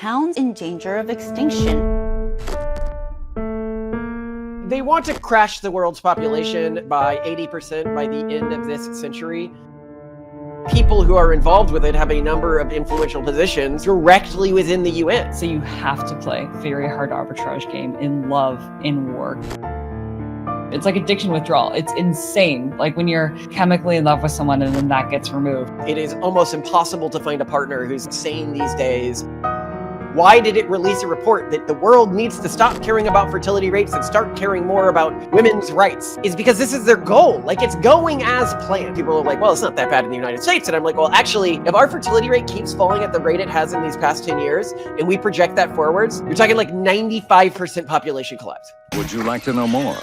towns in danger of extinction. They want to crash the world's population by 80% by the end of this century. People who are involved with it have a number of influential positions directly within the UN. So you have to play a very hard arbitrage game in love, in work. It's like addiction withdrawal. It's insane. Like when you're chemically in love with someone and then that gets removed. It is almost impossible to find a partner who's sane these days. Why did it release a report that the world needs to stop caring about fertility rates and start caring more about women's rights? Is because this is their goal. Like, it's going as planned. People are like, well, it's not that bad in the United States. And I'm like, well, actually, if our fertility rate keeps falling at the rate it has in these past 10 years, and we project that forwards, you're talking like 95% population collapse. Would you like to know more?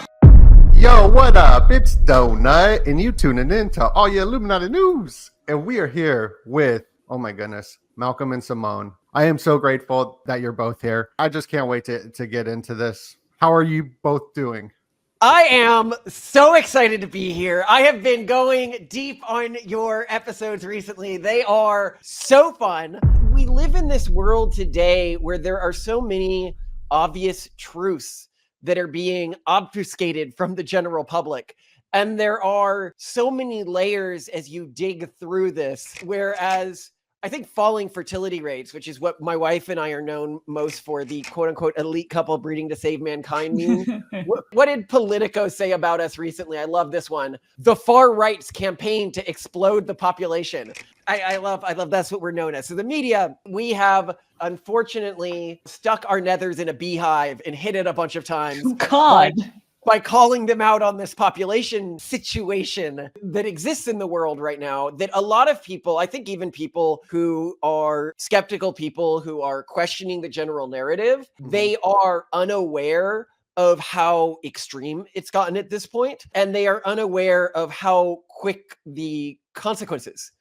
Yo, what up? It's DOENUT, and you tuning in to all your Illuminati news. And we are here with, oh my goodness, Malcolm and Simone. I am so grateful that you're both here. I just can't wait to get into this. How are you both doing? I am so excited to be here. I have been going deep on your episodes recently. They are so fun. We live in this world today where there are so many obvious truths that are being obfuscated from the general public. And there are so many layers as you dig through this, whereas I think falling fertility rates, which is what my wife and I are known most for, the quote unquote elite couple breeding to save mankind meme. What did Politico say about us recently? I love this one. The far right's campaign to explode the population. I love that's what we're known as. So the media, we have unfortunately stuck our nethers in a beehive and hit it a bunch of times. God. By calling them out on this population situation that exists in the world right now, that a lot of people, I think even people who are skeptical, people who are questioning the general narrative, they are unaware of how extreme it's gotten at this point, and they are unaware of how quick the consequences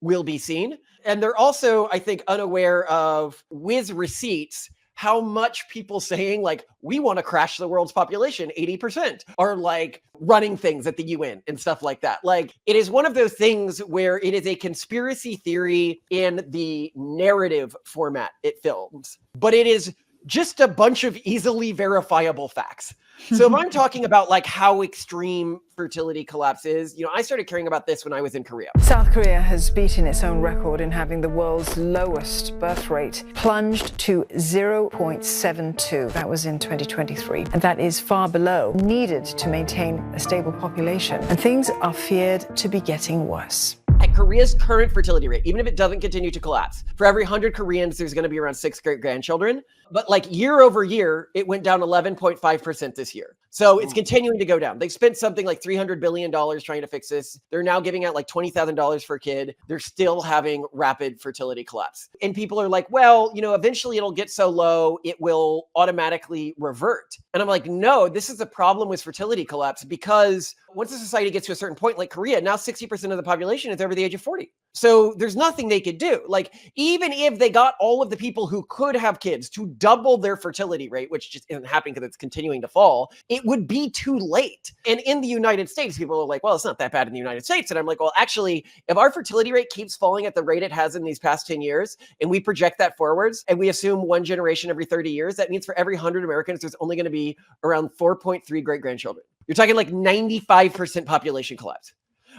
will be seen. And they're also, I think, unaware of, with receipts, how much people saying like, we want to crash the world's population 80% are like running things at the UN and stuff like that. Like, it is one of those things where it is a conspiracy theory in the narrative format it films, but it is just a bunch of easily verifiable facts. So if I'm talking about like how extreme fertility collapse is, I started caring about this when I was in Korea. South Korea has beaten its own record in having the world's lowest birth rate, plunged to 0.72. That was in 2023. And that is far below needed to maintain a stable population. And things are feared to be getting worse. At Korea's current fertility rate, even if it doesn't continue to collapse, for every 100 Koreans, there's going to be around 6 great-grandchildren. But like year over year, it went down 11.5% this year. So it's continuing to go down. They spent something like $300 billion trying to fix this. They're now giving out like $20,000 for a kid. They're still having rapid fertility collapse. And people are like, well, eventually it'll get so low, it will automatically revert. And I'm like, no, this is a problem with fertility collapse, because once a society gets to a certain point, like Korea, now 60% of the population is over the age of 40. So there's nothing they could do. Like, even if they got all of the people who could have kids to double their fertility rate, which just isn't happening because it's continuing to fall, it would be too late. And in the United States, people are like, well, it's not that bad in the United States. And I'm like, well, actually, if our fertility rate keeps falling at the rate it has in these past 10 years, and we project that forwards, and we assume one generation every 30 years, that means for every 100 Americans, there's only going to be around 4.3 great-grandchildren. You're talking like 95% population collapse.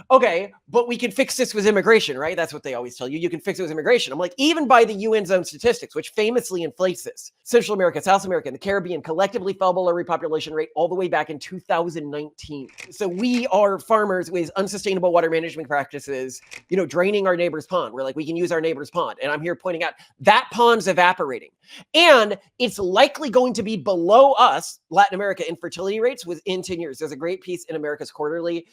Okay, but we can fix this with immigration, right? That's what they always tell you. You can fix it with immigration. I'm like, even by the UN's own statistics, which famously inflates this, Central America, South America, and the Caribbean collectively fell below repopulation rate all the way back in 2019. So we are farmers with unsustainable water management practices, draining our neighbor's pond. We're like, we can use our neighbor's pond. And I'm here pointing out that pond's evaporating. And it's likely going to be below us, Latin America, in fertility rates within 10 years. There's a great piece in America's Quarterly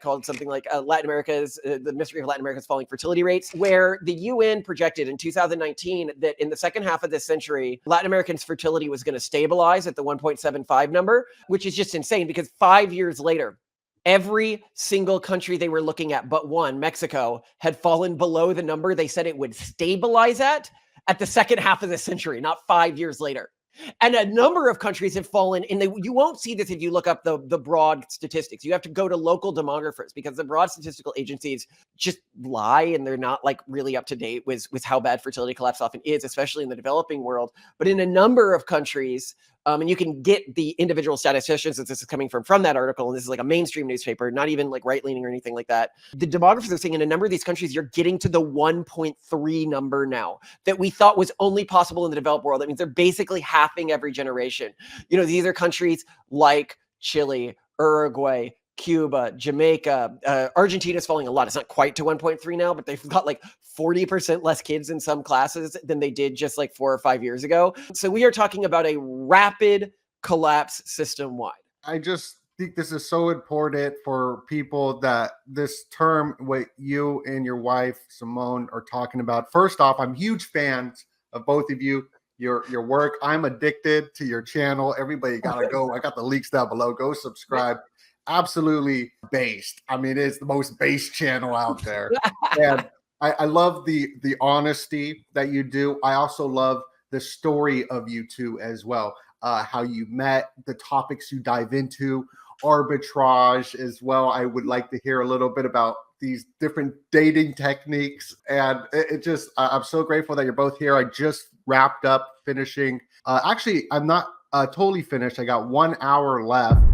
called something like Latin America's, the mystery of Latin America's falling fertility rates, where the UN projected in 2019 that in the second half of this century, Latin Americans' fertility was going to stabilize at the 1.75 number, which is just insane, because 5 years later, every single country they were looking at but one, Mexico, had fallen below the number they said it would stabilize at the second half of the century, not 5 years later. And a number of countries have fallen, and you won't see this if you look up the broad statistics. You have to go to local demographers because the broad statistical agencies just lie, and they're not like really up to date with how bad fertility collapse often is, especially in the developing world. But in a number of countries, and you can get the individual statisticians, as this is coming from that article, and this is like a mainstream newspaper, not even like right-leaning or anything like that. The demographers are saying in a number of these countries, you're getting to the 1.3 number now that we thought was only possible in the developed world. That means they're basically halving every generation. You know, these are countries like Chile, Uruguay, Cuba, Jamaica, Argentina's falling a lot. It's not quite to 1.3 now, but they've got like 40% less kids in some classes than they did just like 4 or 5 years ago. So we are talking about a rapid collapse system-wide. I just think this is so important for people that this term, what you and your wife, Simone, are talking about. First off, I'm huge fans of both of you, your work. I'm addicted to your channel. Everybody gotta go. I got the links down below. Go subscribe. Absolutely based. I mean, it's the most based channel out there. And I love the honesty that you do. I also love the story of you two as well. How you met, the topics you dive into, arbitrage as well. I would like to hear a little bit about these different dating techniques. And it just, I'm so grateful that you're both here. I just wrapped up finishing. Actually, I'm not totally finished. I got 1 hour left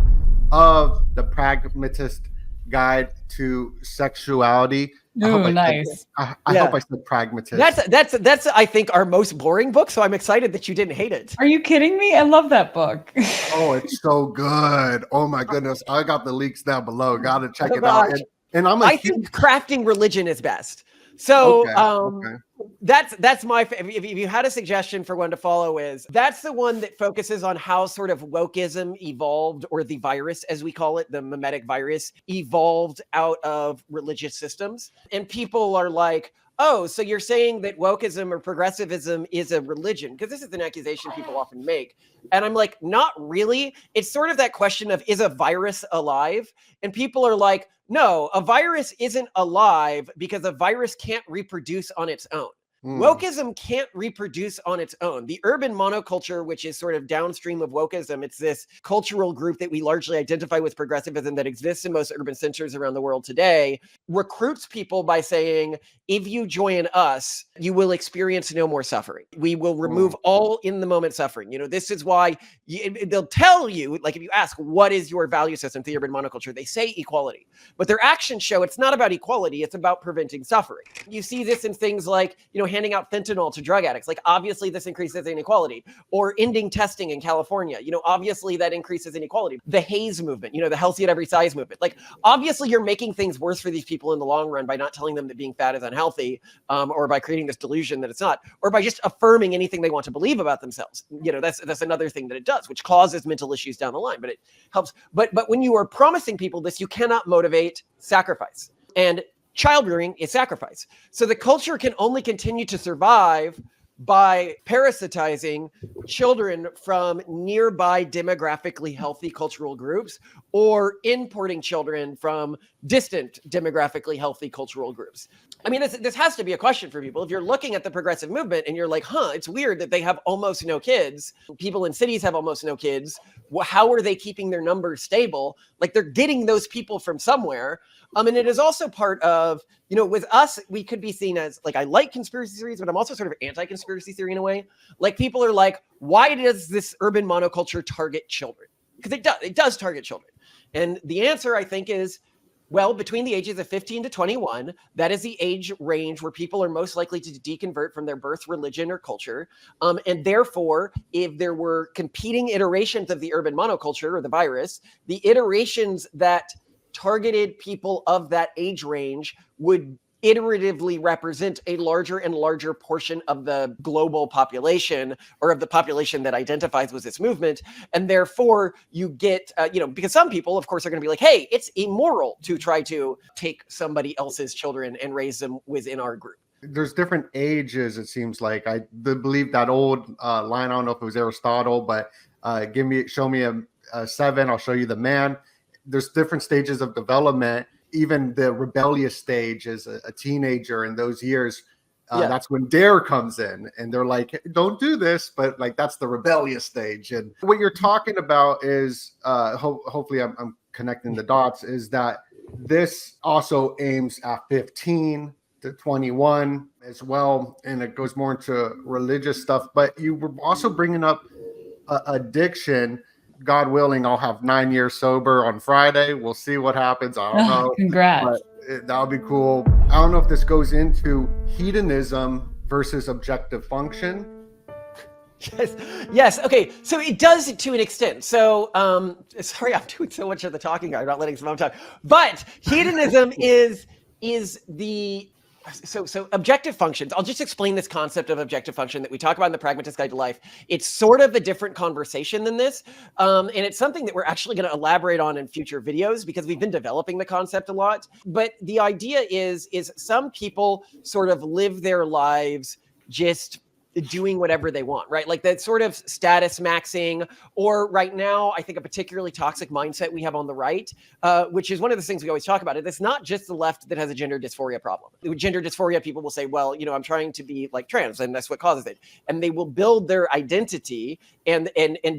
of the Pragmatist Guide to Sexuality. Ooh, nice. I hope I said pragmatist. That's I think our most boring book. So I'm excited that you didn't hate it. Are you kidding me? I love that book. Oh, it's so good. Oh my goodness. I got the links down below. Gotta check it out. And I think crafting religion is best. So okay. that's my if you had a suggestion for one to follow, is that's the one that focuses on how sort of wokeism evolved, or the virus as we call it, the mimetic virus, evolved out of religious systems. And people are like, oh, so you're saying that wokeism or progressivism is a religion? Because this is an accusation people often make. And I'm like, not really. It's sort of that question of, is a virus alive? And people are like, no, a virus isn't alive because a virus can't reproduce on its own. Wokeism can't reproduce on its own. The urban monoculture, which is sort of downstream of wokeism, it's this cultural group that we largely identify with progressivism that exists in most urban centers around the world today, recruits people by saying, if you join us, you will experience no more suffering. We will remove all in the moment suffering. You know, this is why they'll tell you, like if you ask, what is your value system, the urban monoculture, they say equality. But their actions show it's not about equality, it's about preventing suffering. You see this in things like, you know, handing out fentanyl to drug addicts. Like obviously this increases inequality. Or ending testing in California. You know, obviously that increases inequality. The Haze movement, you know, the healthy at every size movement. Like obviously you're making things worse for these people in the long run by not telling them that being fat is unhealthy, or by creating this delusion that it's not, or by just affirming anything they want to believe about themselves. You know, that's another thing that it does, which causes mental issues down the line, but it helps. But when you are promising people this, you cannot motivate sacrifice. And child rearing is sacrifice. So the culture can only continue to survive by parasitizing children from nearby demographically healthy cultural groups, or importing children from distant demographically healthy cultural groups. I mean, this has to be a question for people. If you're looking at the progressive movement and you're like, it's weird that they have almost no kids. People in cities have almost no kids. How are they keeping their numbers stable? Like they're getting those people from somewhere. And it is also part of, you know, with us, we could be seen as like, I like conspiracy theories, but I'm also sort of anti-conspiracy theory in a way. Like people are like, why does this urban monoculture target children? Because it does target children. And the answer, I think, is, well, between the ages of 15 to 21, that is the age range where people are most likely to deconvert from their birth religion or culture. And therefore, if there were competing iterations of the urban monoculture or the virus, the iterations that targeted people of that age range would iteratively represent a larger and larger portion of the global population, or of the population that identifies with this movement. And therefore you get, because some people of course are going to be like, hey, it's immoral to try to take somebody else's children and raise them within our group. There's different ages, it seems like. I believe that old line, I don't know if it was Aristotle, but show me a 7, I'll show you the man. There's different stages of development. Even the rebellious stage as a teenager in those years, That's when dare comes in, and they're like, don't do this, but like that's the rebellious stage. And what you're talking about is hopefully I'm connecting the dots, is that this also aims at 15 to 21 as well, and it goes more into religious stuff. But you were also bringing up addiction. God willing, I'll have 9 years sober on Friday. We'll see what happens. I don't know. Congrats. That would be cool. I don't know if this goes into hedonism versus objective function. Yes. Okay. So it does to an extent. So, sorry, I'm doing so much of the talking. I'm not letting Simone talk. But hedonism is the so objective functions. I'll just explain this concept of objective function that we talk about in the Pragmatist Guide to Life. It's sort of a different conversation than this, and it's something that we're actually going to elaborate on in future videos because we've been developing the concept a lot. But the idea is some people sort of live their lives just doing whatever they want, right? Like that sort of status maxing, or right now, I think a particularly toxic mindset we have on the right, which is one of the things we always talk about. It's not just the left that has a gender dysphoria problem. With gender dysphoria, people will say, well, I'm trying to be like trans, and that's what causes it. And they will build their identity and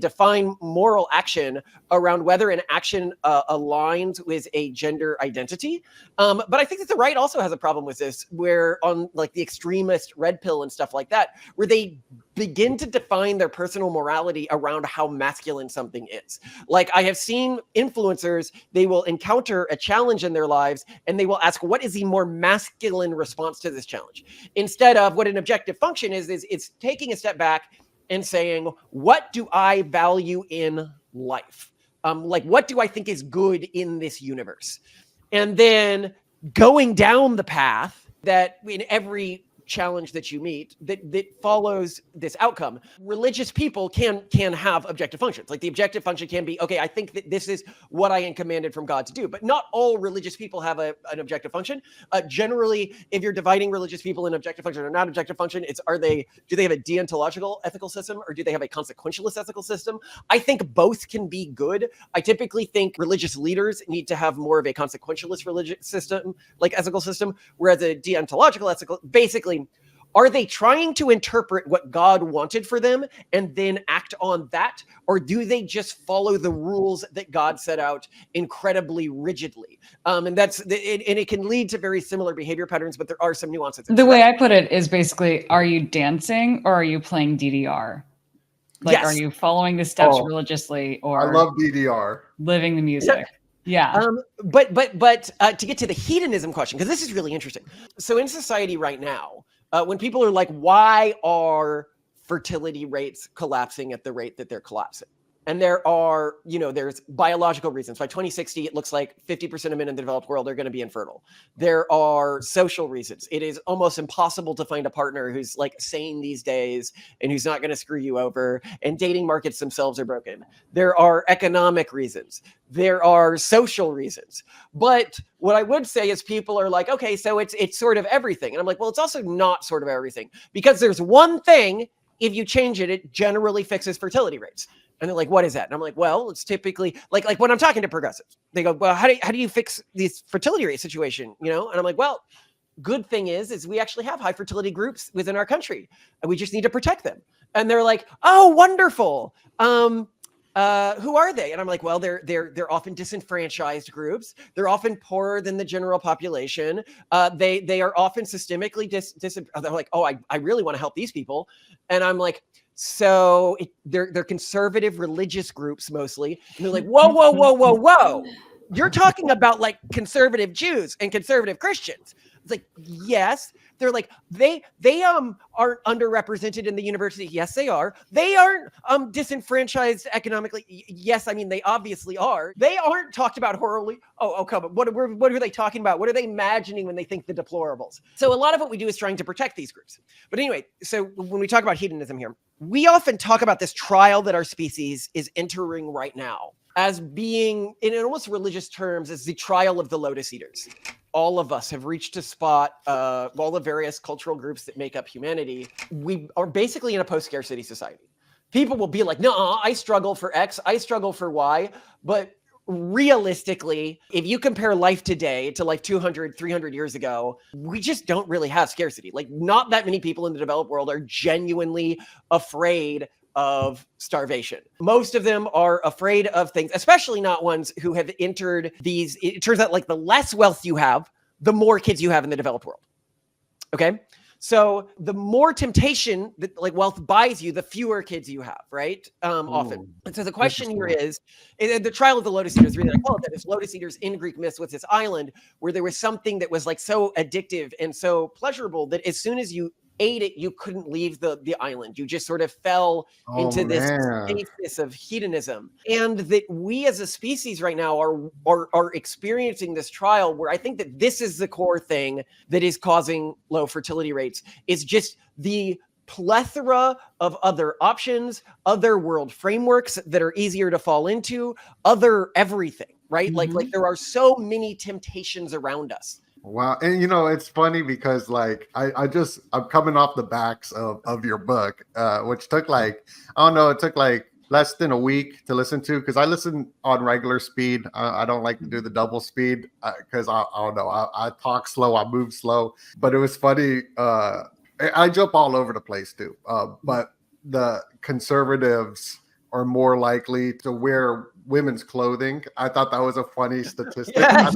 define moral action around whether an action aligns with a gender identity. But I think that the right also has a problem with this, where on like the extremist red pill and stuff like that, where they begin to define their personal morality around how masculine something is. Like I have seen influencers, they will encounter a challenge in their lives and they will ask, what is the more masculine response to this challenge? Instead of what an objective function is it's taking a step back and saying, what do I value in life? Like, what do I think is good in this universe? And then going down the path that in every challenge that you meet that follows this outcome. Religious people can have objective functions. Like the objective function can be, okay, I think that this is what I am commanded from God to do. But not all religious people have an objective function. Generally, if you're dividing religious people in objective function or not objective function, do they have a deontological ethical system or do they have a consequentialist ethical system? I think both can be good. I typically think religious leaders need to have more of a consequentialist religious system, like ethical system, whereas a deontological ethical, basically, are they trying to interpret what God wanted for them and then act on that? Or do they just follow the rules that God set out incredibly rigidly? And it can lead to very similar behavior patterns, but there are some nuances. The way I put it is basically, are you dancing or are you playing DDR? Like, yes. Are you following the steps religiously or I love DDR. Living the music? Yeah. But to get to the hedonism question, because this is really interesting. So in society right now, when people are like, why are fertility rates collapsing at the rate that they're collapsing? And there are, there's biological reasons. By 2060, it looks like 50% of men in the developed world are going to be infertile. There are social reasons. It is almost impossible to find a partner who's like sane these days and who's not going to screw you over. And dating markets themselves are broken. There are economic reasons. There are social reasons. But what I would say is people are like, okay, so it's sort of everything. And I'm like, well, it's also not sort of everything, because there's one thing, if you change it, it generally fixes fertility rates. And they're like, what is that? And I'm like, well, it's typically like when I'm talking to progressives, they go, well, how do you fix this fertility rate situation? And I'm like, well, good thing is we actually have high fertility groups within our country and we just need to protect them. And they're like, oh, wonderful. Who are they? And I'm like, well, they're often disenfranchised groups. They're often poorer than the general population. They are often systemically they're like, oh, I really want to help these people. And I'm like, so they're conservative religious groups mostly. And they're like, whoa. You're talking about like conservative Jews and conservative Christians. It's like, yes. They're like, they aren't underrepresented in the university. Yes, they are. They aren't disenfranchised economically. Yes, I mean, they obviously are. They aren't talked about horribly. Oh, come on. What are they talking about? What are they imagining when they think the deplorables? So a lot of what we do is trying to protect these groups. But anyway, so when we talk about hedonism here, we often talk about this trial that our species is entering right now as being, in almost religious terms, as the trial of the lotus eaters. All of us have reached a spot, all the various cultural groups that make up humanity. We are basically in a post-scarcity society. People will be like, no, I struggle for X, I struggle for Y, but realistically, if you compare life today to like 200, 300 years ago, we just don't really have scarcity. Like, not that many people in the developed world are genuinely afraid of starvation. Most of them are afraid of things, especially not ones who have entered these. It turns out, like, the less wealth you have, the more kids you have in the developed world. Okay? So the more temptation that like wealth buys you, the fewer kids you have, right? Often. And so the question here is, the trial of the lotus eaters, really, I call it that. It's lotus eaters in Greek myths with this island where there was something that was like so addictive and so pleasurable that as soon as you ate it, you couldn't leave the island. You just sort of fell into this stasis of hedonism. And that we as a species right now are experiencing this trial where I think that this is the core thing that is causing low fertility rates, is just the plethora of other options, other world frameworks that are easier to fall into, other everything, right? Like there are so many temptations around us. Wow. And it's funny because like I'm coming off the backs of your book, which took like, I don't know, it took like less than a week to listen to, because I listen on regular speed. I don't like to do the double speed because I don't know, I talk slow, I move slow. But it was funny. I jump all over the place too. But the conservatives are more likely to wear women's clothing. I thought that was a funny statistic. Yeah.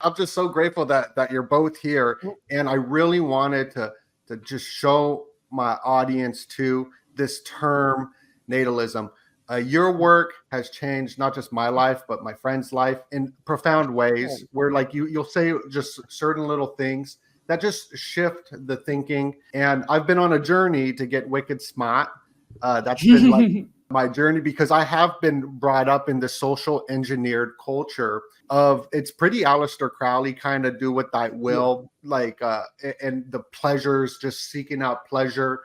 I'm just so grateful that you're both here. And I really wanted to just show my audience too this term natalism. Your work has changed not just my life, but my friend's life in profound ways, where like you'll say just certain little things that just shift the thinking. And I've been on a journey to get wicked smart. That's been like my journey, because I have been brought up in the social engineered culture of, it's pretty Aleister Crowley kind of do what thy will, like, and the pleasures, just seeking out pleasure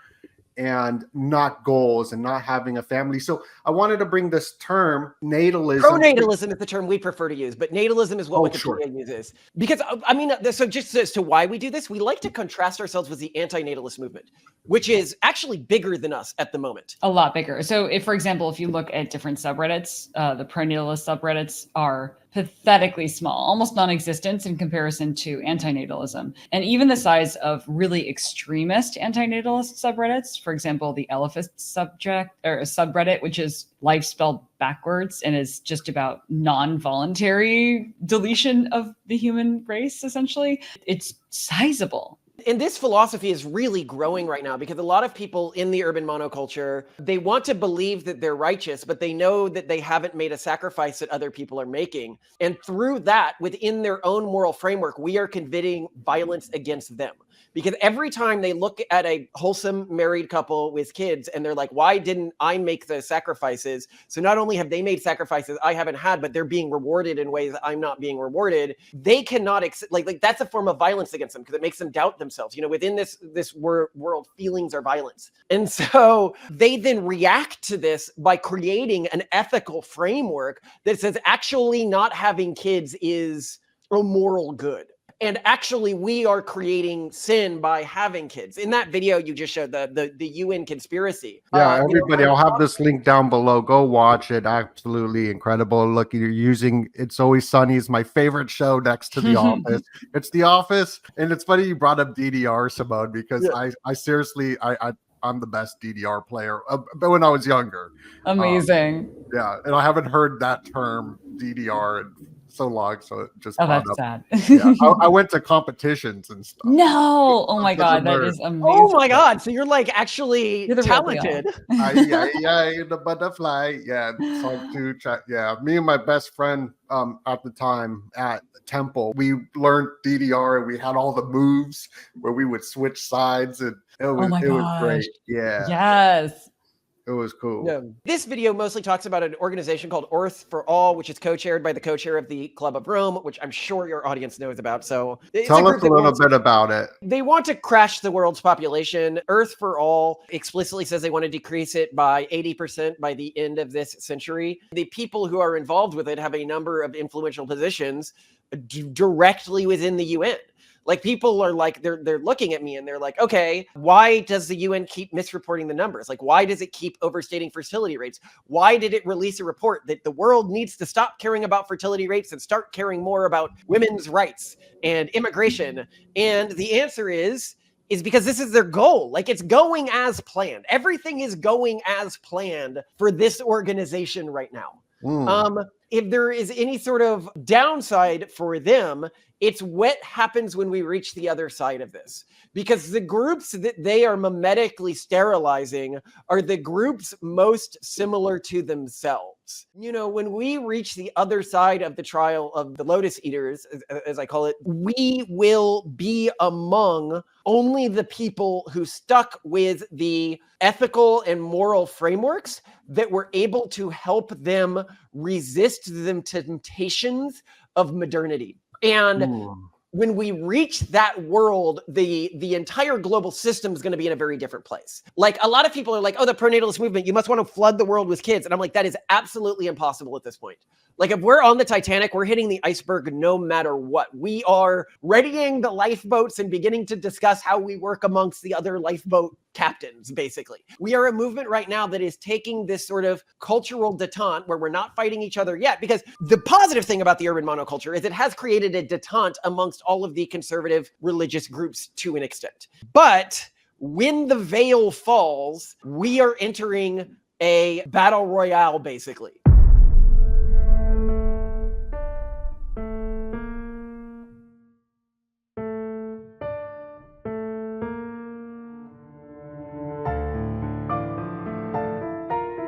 and not goals and not having a family. So I wanted to bring this term natalism. Pronatalism is the term we prefer to use, but natalism is what Wikipedia uses. Because I mean, so just as to why we do this, we like to contrast ourselves with the anti-natalist movement, which is actually bigger than us at the moment. A lot bigger. So if, for example, if you look at different subreddits, the pronatalist subreddits are pathetically small, almost non-existent in comparison to anti-natalism. And even the size of really extremist anti-natalist subreddits, for example, the Elephant subreddit, which is life spelled backwards and is just about non-voluntary deletion of the human race, essentially, it's sizable. And this philosophy is really growing right now because a lot of people in the urban monoculture, they want to believe that they're righteous, but they know that they haven't made a sacrifice that other people are making. And through that, within their own moral framework, we are committing violence against them. Because every time they look at a wholesome married couple with kids and they're like, why didn't I make the sacrifices? So not only have they made sacrifices I haven't had, but they're being rewarded in ways that I'm not being rewarded. They cannot, like that's a form of violence against them because it makes them doubt themselves. Within this world, feelings are violence. And so they then react to this by creating an ethical framework that says actually not having kids is a moral good. And actually, we are creating sin by having kids. In that video you just showed, the UN conspiracy. Yeah, everybody, I'll have this link down below. Go watch it. Absolutely incredible. Look, you're using It's Always Sunny is my favorite show next to The Office. It's The Office. And it's funny you brought up DDR, Simone, because I seriously, I'm the best DDR player, but when I was younger. Amazing. Yeah, and I haven't heard that term DDR in so long, so it just that's sad. Yeah, I went to competitions and stuff. No, oh my god, that is amazing. Oh my god, so you're like actually talented. Yeah, the butterfly. Yeah, song 2. Yeah, me and my best friend at the time at Temple, we learned DDR and we had all the moves where we would switch sides, and it was great. Yeah. Yes. It was cool. Yeah. This video mostly talks about an organization called Earth for All, which is co-chaired by the co-chair of the Club of Rome, which I'm sure your audience knows about. So tell us a little bit about it. They want to crash the world's population. Earth for All explicitly says they want to decrease it by 80% by the end of this century. The people who are involved with it have a number of influential positions directly within the UN. Like people are like, they're looking at me and they're like, okay, why does the UN keep misreporting the numbers? Like, why does it keep overstating fertility rates? Why did it release a report that the world needs to stop caring about fertility rates and start caring more about women's rights and immigration? And the answer is because this is their goal. Like, it's going as planned. Everything is going as planned for this organization right now. If there is any sort of downside for them, it's what happens when we reach the other side of this. Because the groups that they are mimetically sterilizing are the groups most similar to themselves. You know, when we reach the other side of the trial of the Lotus Eaters, as I call it, we will be among only the people who stuck with the ethical and moral frameworks that were able to help them resist the temptations of modernity. And when we reach that world, the entire global system is going to be in a very different place. Like, a lot of people are like, oh, the pronatalist movement, you must want to flood the world with kids. And I'm like, that is absolutely impossible at this point. Like, if we're on the Titanic, we're hitting the iceberg no matter what. We are readying the lifeboats and beginning to discuss how we work amongst the other lifeboat captains, basically. We are a movement right now that is taking this sort of cultural detente where we're not fighting each other yet. Because the positive thing about the urban monoculture is it has created a detente amongst all of the conservative religious groups to an extent. But when the veil falls, we are entering a battle royale, basically.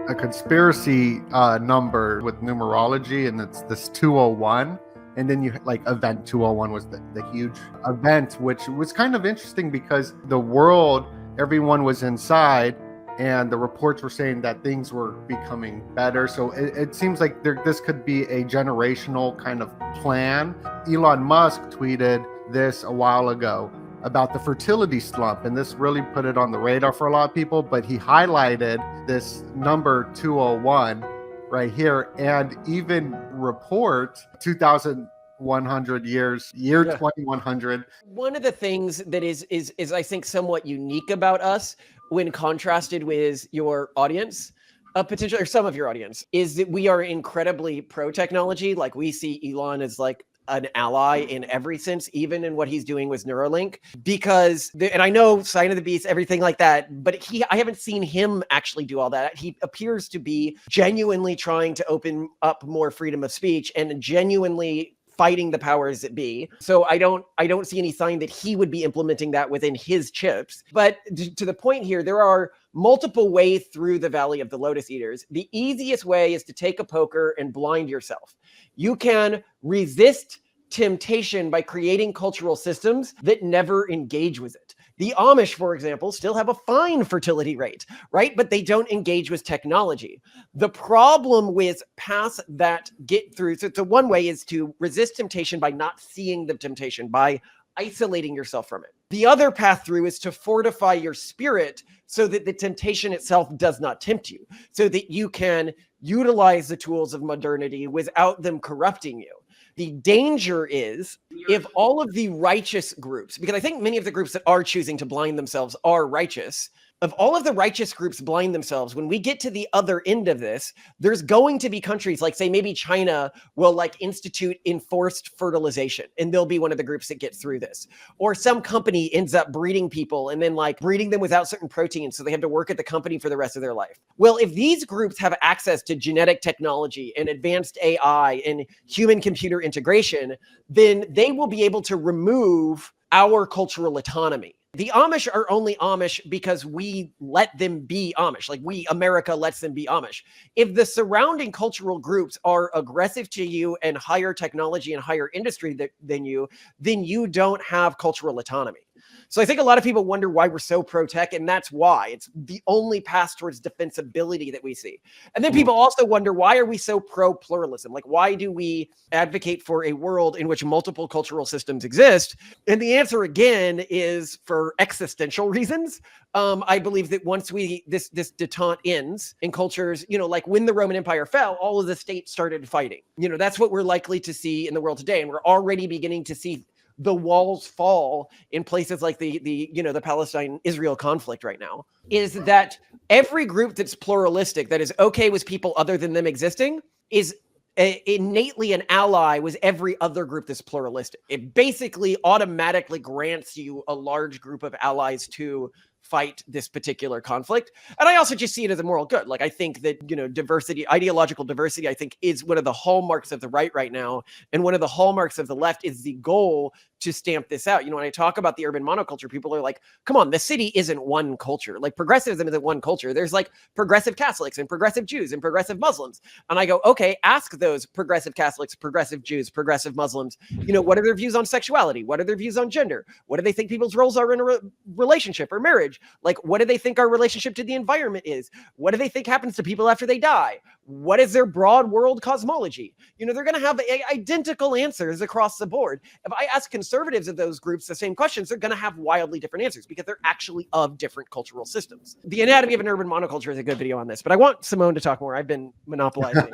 A conspiracy number with numerology, and it's this 201, and then you like event 201 was the huge event, which was kind of interesting because the world, everyone was inside, and the reports were saying that things were becoming better. So it seems like this could be a generational kind of plan. Elon Musk tweeted this a while ago about the fertility slump, and this really put it on the radar for a lot of people, but he highlighted this number 201 right here, and even report 2100 years, year 2100. One of the things that is I think somewhat unique about us when contrasted with your audience, potentially, or some of your audience, is that we are incredibly pro technology. Like, we see Elon as like an ally in every sense, even in what he's doing with Neuralink, because and I know Sign of the Beast, everything like that, but I haven't seen him actually do all that. He appears to be genuinely trying to open up more freedom of speech and genuinely fighting the powers that be. So I don't see any sign that he would be implementing that within his chips. But to the point here, there are multiple ways through the Valley of the Lotus Eaters. The easiest way is to take a poker and blind yourself. You can resist temptation by creating cultural systems that never engage with it. The Amish, for example, still have a fine fertility rate, right? But they don't engage with technology. The problem with paths that get through, so one way is to resist temptation by not seeing the temptation, by isolating yourself from it. The other path through is to fortify your spirit so that the temptation itself does not tempt you, so that you can utilize the tools of modernity without them corrupting you. The danger is if all of the righteous groups, because I think many of the groups that are choosing to blind themselves are righteous, if all of the righteous groups blind themselves, when we get to the other end of this, there's going to be countries like, say, maybe China will like institute enforced fertilization, and they'll be one of the groups that gets through this. Or some company ends up breeding people and then like breeding them without certain proteins, so they have to work at the company for the rest of their life. Well, if these groups have access to genetic technology and advanced AI and human computer integration, then they will be able to remove our cultural autonomy. The Amish are only Amish because we let them be Amish. Like, America lets them be Amish. If the surrounding cultural groups are aggressive to you and higher technology and higher industry than you, then you don't have cultural autonomy. So I think a lot of people wonder why we're so pro-tech, and that's why. It's the only path towards defensibility that we see. And then people also wonder, why are we so pro-pluralism? Like, why do we advocate for a world in which multiple cultural systems exist? And the answer, again, is for existential reasons. I believe that once this detente ends in cultures, like when the Roman Empire fell, all of the states started fighting. That's what we're likely to see in the world today. And we're already beginning to see the walls fall in places like the Palestine-Israel conflict right now, is that every group that's pluralistic, that is okay with people other than them existing, is innately an ally with every other group that's pluralistic. It basically automatically grants you a large group of allies to fight this particular conflict. And I also just see it as a moral good. Like, I think that, diversity, ideological diversity, I think is one of the hallmarks of the right now. And one of the hallmarks of the left is the goal to stamp this out. When I talk about the urban monoculture, people are like, come on, the city isn't one culture. Like, progressivism isn't one culture. There's like progressive Catholics and progressive Jews and progressive Muslims. And I go, okay, ask those progressive Catholics, progressive Jews, progressive Muslims, what are their views on sexuality? What are their views on gender? What do they think people's roles are in a relationship or marriage? Like, what do they think our relationship to the environment is? What do they think happens to people after they die? What is their broad world cosmology? They're going to have identical answers across the board. If I ask conservatives of those groups the same questions, they're going to have wildly different answers because they're actually of different cultural systems. The Anatomy of an Urban Monoculture is a good video on this, but I want Simone to talk more. I've been monopolizing.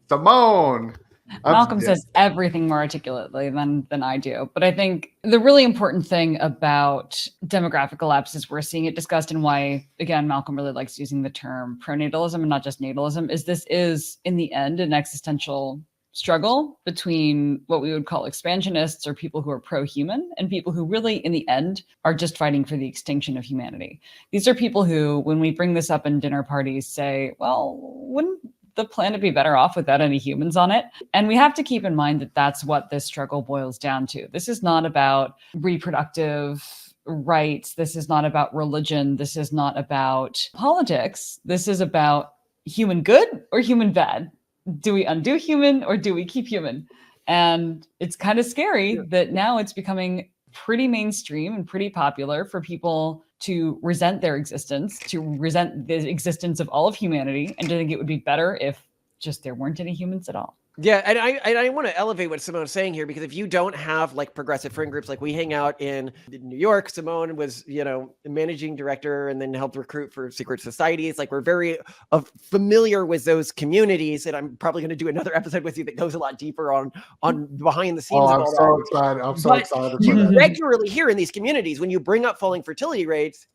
Simone! Malcolm says everything more articulately than I do. But I think the really important thing about demographic collapse is we're seeing it discussed, and why, again, Malcolm really likes using the term pronatalism and not just natalism, is this is, in the end, an existential struggle between what we would call expansionists, or people who are pro-human, and people who really, in the end, are just fighting for the extinction of humanity. These are people who, when we bring this up in dinner parties, say, well, wouldn't the planet be better off without any humans on it? And we have to keep in mind that that's what this struggle boils down to. This is not about reproductive rights. This is not about religion. This is not about politics. This is about human good or human bad. Do we undo human or do we keep human? And it's kind of scary that now it's becoming pretty mainstream and pretty popular for people to resent their existence, to resent the existence of all of humanity, and to think it would be better if just there weren't any humans at all. Yeah, and I want to elevate what Simone's saying here, because if you don't have like progressive friend groups, like we hang out in New York, Simone was, managing director and then helped recruit for secret societies. Like, we're very familiar with those communities, and I'm probably going to do another episode with you that goes a lot deeper on behind the scenes. I'm so excited. I'm so excited. You regularly hear in these communities when you bring up falling fertility rates,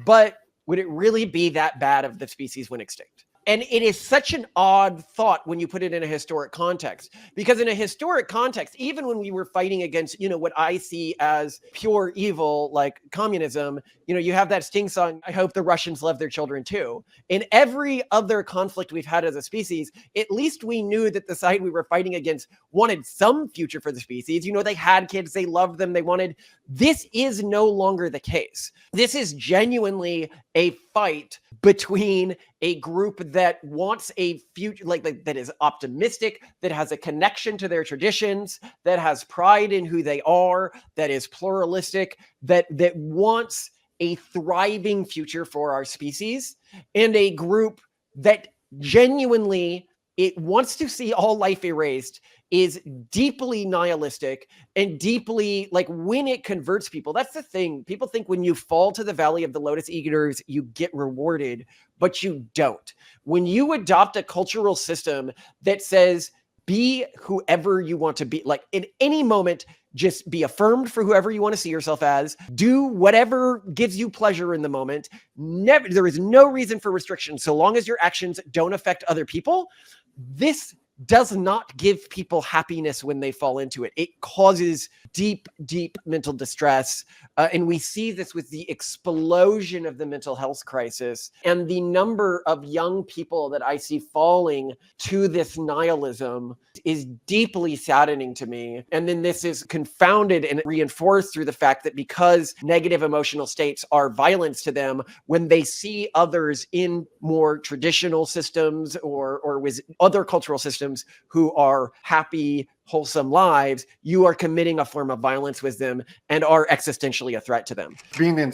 but would it really be that bad if the species went extinct? And it is such an odd thought when you put it in a historic context, because in a historic context, even when we were fighting against, what I see as pure evil, like communism, you have that Sting song, I hope the Russians love their children too. In every other conflict we've had as a species, at least we knew that the side we were fighting against wanted some future for the species. They had kids, they loved them, they wanted. This is no longer the case. This is genuinely a fight between a group that wants a future, that is optimistic, that has a connection to their traditions, that has pride in who they are, that is pluralistic, that wants a thriving future for our species, and a group that genuinely it wants to see all life erased, is deeply nihilistic and deeply, when it converts people, that's the thing. People think when you fall to the valley of the lotus eaters, you get rewarded, but you don't. When you adopt a cultural system that says, be whoever you want to be, in any moment, just be affirmed for whoever you want to see yourself as, do whatever gives you pleasure in the moment. There is no reason for restriction so long as your actions don't affect other people. This does not give people happiness when they fall into it. It causes deep, deep mental distress. And we see this with the explosion of the mental health crisis and the number of young people that I see falling to this nihilism is deeply saddening to me. And then this is confounded and reinforced through the fact that because negative emotional states are violence to them, when they see others in more traditional systems or with other cultural systems who are happy, wholesome lives, you are committing a form of violence with them and are existentially a threat to them. Being in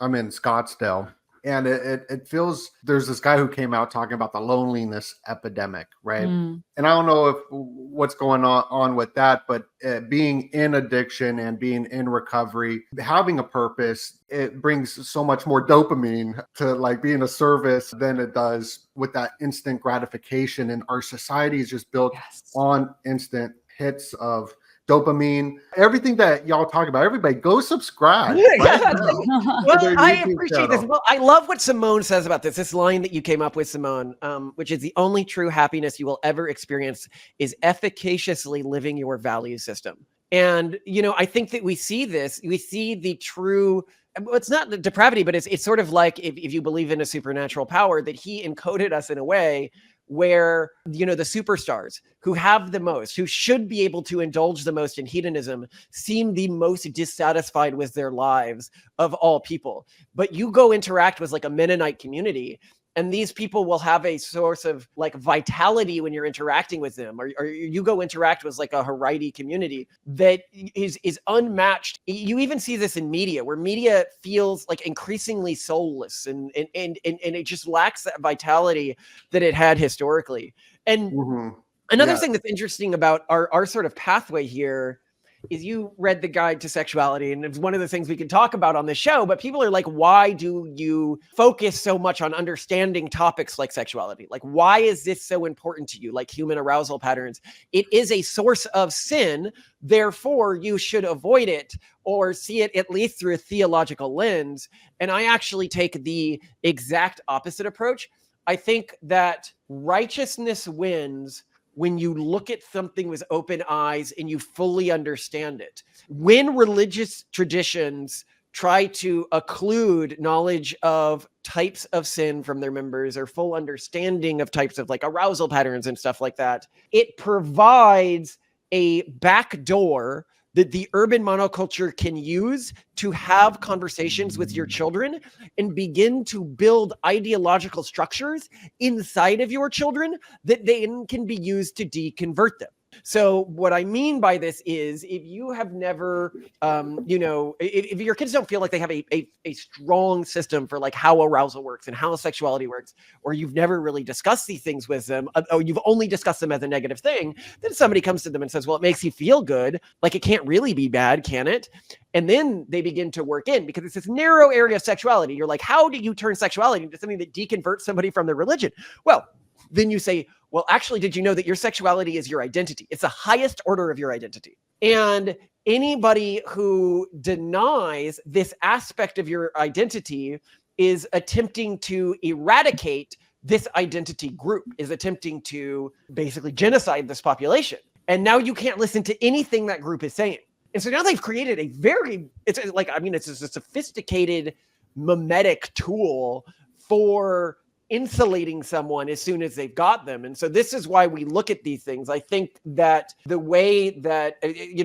I'm in Scottsdale, and it feels, there's this guy who came out talking about the loneliness epidemic, right? And I don't know what's going on with that, but being in addiction and being in recovery, having a purpose, it brings so much more dopamine to being a service than it does with that instant gratification. And our society is just built on instant hits of dopamine, everything that y'all talk about. Everybody go subscribe. Yeah. Right now. Well, their I YouTube appreciate this. channel. Well, I love what Simone says about this line that you came up with, Simone, which is the only true happiness you will ever experience is efficaciously living your value system. And, I think that we see the true, well, it's not the depravity, but it's sort of like if you believe in a supernatural power, that he encoded us in a way where, the superstars who have the most, who should be able to indulge the most in hedonism, seem the most dissatisfied with their lives of all people. But you go interact with like a Mennonite community, and these people will have a source of like vitality when you're interacting with them, or you go interact with like a Haredi community that is unmatched. You even see this in media, where media feels like increasingly soulless and it just lacks that vitality that it had historically. And another thing that's interesting about our sort of pathway here is you read the guide to sexuality, and it's one of the things we can talk about on this show, but people are like, why do you focus so much on understanding topics like sexuality? Like, why is this so important to you? Like human arousal patterns. It is a source of sin. Therefore, you should avoid it or see it at least through a theological lens. And I actually take the exact opposite approach. I think that righteousness wins when you look at something with open eyes and you fully understand it. When religious traditions try to occlude knowledge of types of sin from their members or full understanding of types of like arousal patterns and stuff like that, it provides a back door that the urban monoculture can use to have conversations with your children and begin to build ideological structures inside of your children that then can be used to deconvert them. So what I mean by this is, if you have never, if your kids don't feel like they have a strong system for like how arousal works and how sexuality works, or you've never really discussed these things with them, or you've only discussed them as a negative thing, then somebody comes to them and says, well, it makes you feel good. Like it can't really be bad, can it? And then they begin to work in, because it's this narrow area of sexuality. You're like, how do you turn sexuality into something that deconverts somebody from their religion? Well, then you say, well, actually, did you know that your sexuality is your identity? It's the highest order of your identity. And anybody who denies this aspect of your identity is attempting to eradicate this identity group, is attempting to basically genocide this population. And now you can't listen to anything that group is saying. And so now they've created it's a sophisticated mimetic tool for insulating someone as soon as they've got them. And so this is why we look at these things. I think that the way that,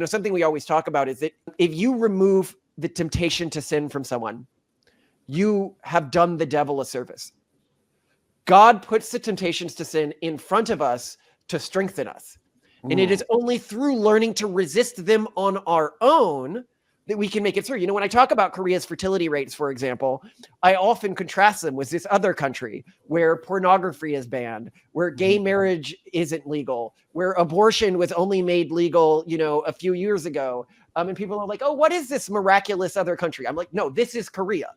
something we always talk about is that if you remove the temptation to sin from someone, you have done the devil a service. God puts the temptations to sin in front of us to strengthen us. And it is only through learning to resist them on our own that we can make it through. When I talk about Korea's fertility rates, for example, I often contrast them with this other country where pornography is banned, where gay marriage isn't legal, where abortion was only made legal, a few years ago. And people are like, oh, what is this miraculous other country? I'm like, no, this is Korea.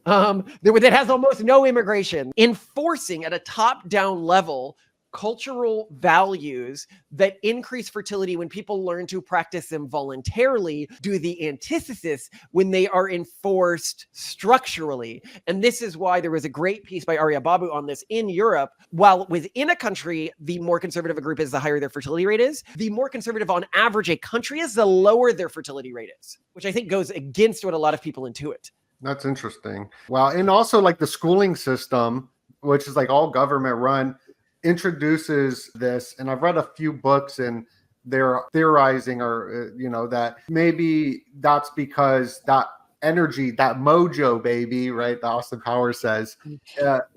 That has almost no immigration, enforcing at a top-down level cultural values that increase fertility when people learn to practice them voluntarily, do the antithesis when they are enforced structurally. And this is why there was a great piece by Arya Babu on this in Europe. While within a country, the more conservative a group is, the higher their fertility rate is. The more conservative on average a country is, the lower their fertility rate is, which I think goes against what a lot of people intuit. That's interesting. Wow. And also like the schooling system, which is like all government run, introduces this, and I've read a few books and they're theorizing that maybe that's because that energy, that mojo, baby, right, that Austin Powers says,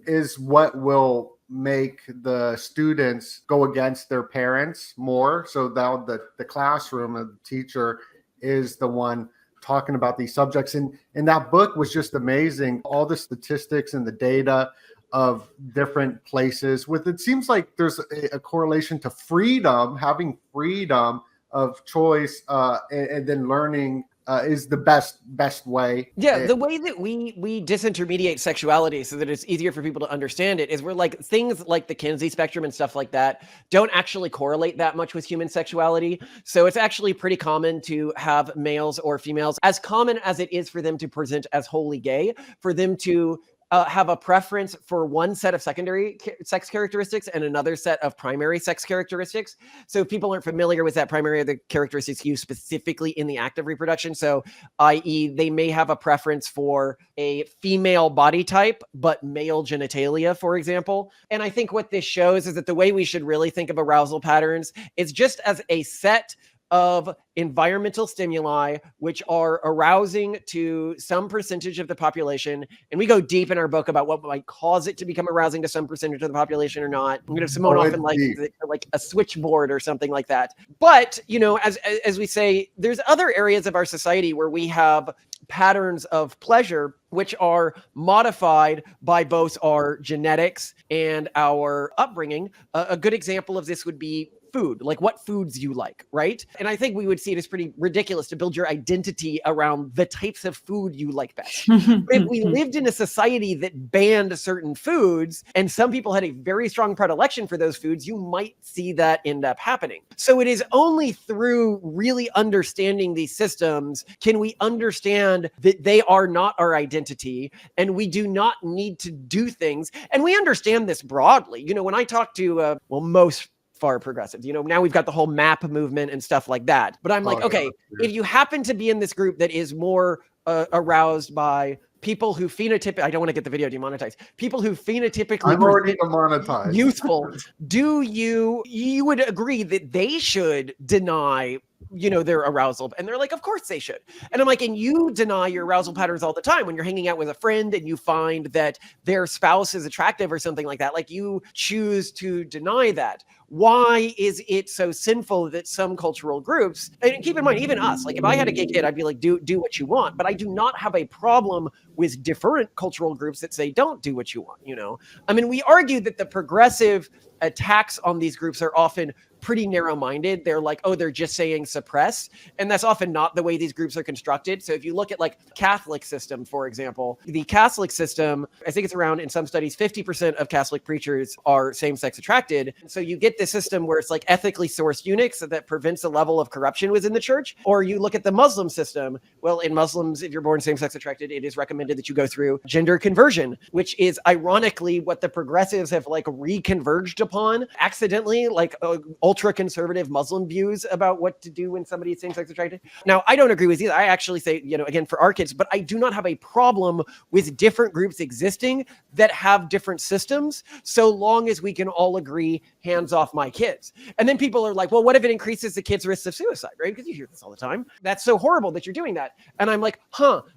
is what will make the students go against their parents more. So now the classroom and the teacher is the one talking about these subjects. And that book was just amazing. All the statistics and the data of different places with, it seems like there's a correlation to freedom, having freedom of choice, and then learning is the best way. Yeah, the way that we disintermediate sexuality so that it's easier for people to understand it is we're like things like the Kinsey spectrum and stuff like that don't actually correlate that much with human sexuality. So it's actually pretty common to have males or females, as common as it is for them to present as wholly gay, for them to have a preference for one set of secondary sex characteristics and another set of primary sex characteristics. So if people aren't familiar with that, primary are the characteristics used specifically in the act of reproduction. So i.e. they may have a preference for a female body type, but male genitalia, for example. And I think what this shows is that the way we should really think of arousal patterns is just as a set of environmental stimuli which are arousing to some percentage of the population. And we go deep in our book about what might cause it to become arousing to some percentage of the population or not. I'm going to Simone often like a switchboard or something like that. But, you know, as we say, there's other areas of our society where we have patterns of pleasure which are modified by both our genetics and our upbringing. A good example of this would be food, like what foods you like, right? And I think we would see it as pretty ridiculous to build your identity around the types of food you like best. If we lived in a society that banned certain foods and some people had a very strong predilection for those foods, you might see that end up happening. So it is only through really understanding these systems can we understand that they are not our identity and we do not need to do things. And we understand this broadly. You know, when I talk to, most far progressive, you know, now we've got the whole MAP movement and stuff like that. But I'm like, okay, if you happen to be in this group that is more aroused by people who phenotypically, I don't want to get the video demonetized, people who phenotypically I'm already demonetized. Youthful, do you would agree that they should deny, you know, their arousal? And they're like, of course they should. And I'm like, and you deny your arousal patterns all the time when you're hanging out with a friend and you find that their spouse is attractive or something like that. Like you choose to deny that. Why is it so sinful that some cultural groups, and keep in mind, even us, like if I had a gay kid, I'd be like, do what you want. But I do not have a problem with different cultural groups that say, don't do what you want, you know? I mean, we argue that the progressive attacks on these groups are often pretty narrow-minded. They're like, oh, they're just saying suppress. And that's often not the way these groups are constructed. So if you look at like Catholic system, for example, the Catholic system, I think it's around, in some studies, 50% of Catholic preachers are same-sex attracted. So you get this system where it's like ethically sourced eunuchs that prevents a level of corruption within the church. Or you look at the Muslim system. Well, in Muslims, if you're born same-sex attracted, it is recommended that you go through gender conversion, which is ironically what the progressives have like reconverged upon accidentally, like ultra-conservative Muslim views about what to do when somebody is same-sex attracted. Now, I don't agree with either. I actually say, you know, again, for our kids, but I do not have a problem with different groups existing that have different systems, so long as we can all agree, hands off my kids. And then people are like, well, what if it increases the kids' risks of suicide, right? Because you hear this all the time. That's so horrible that you're doing that. And I'm like,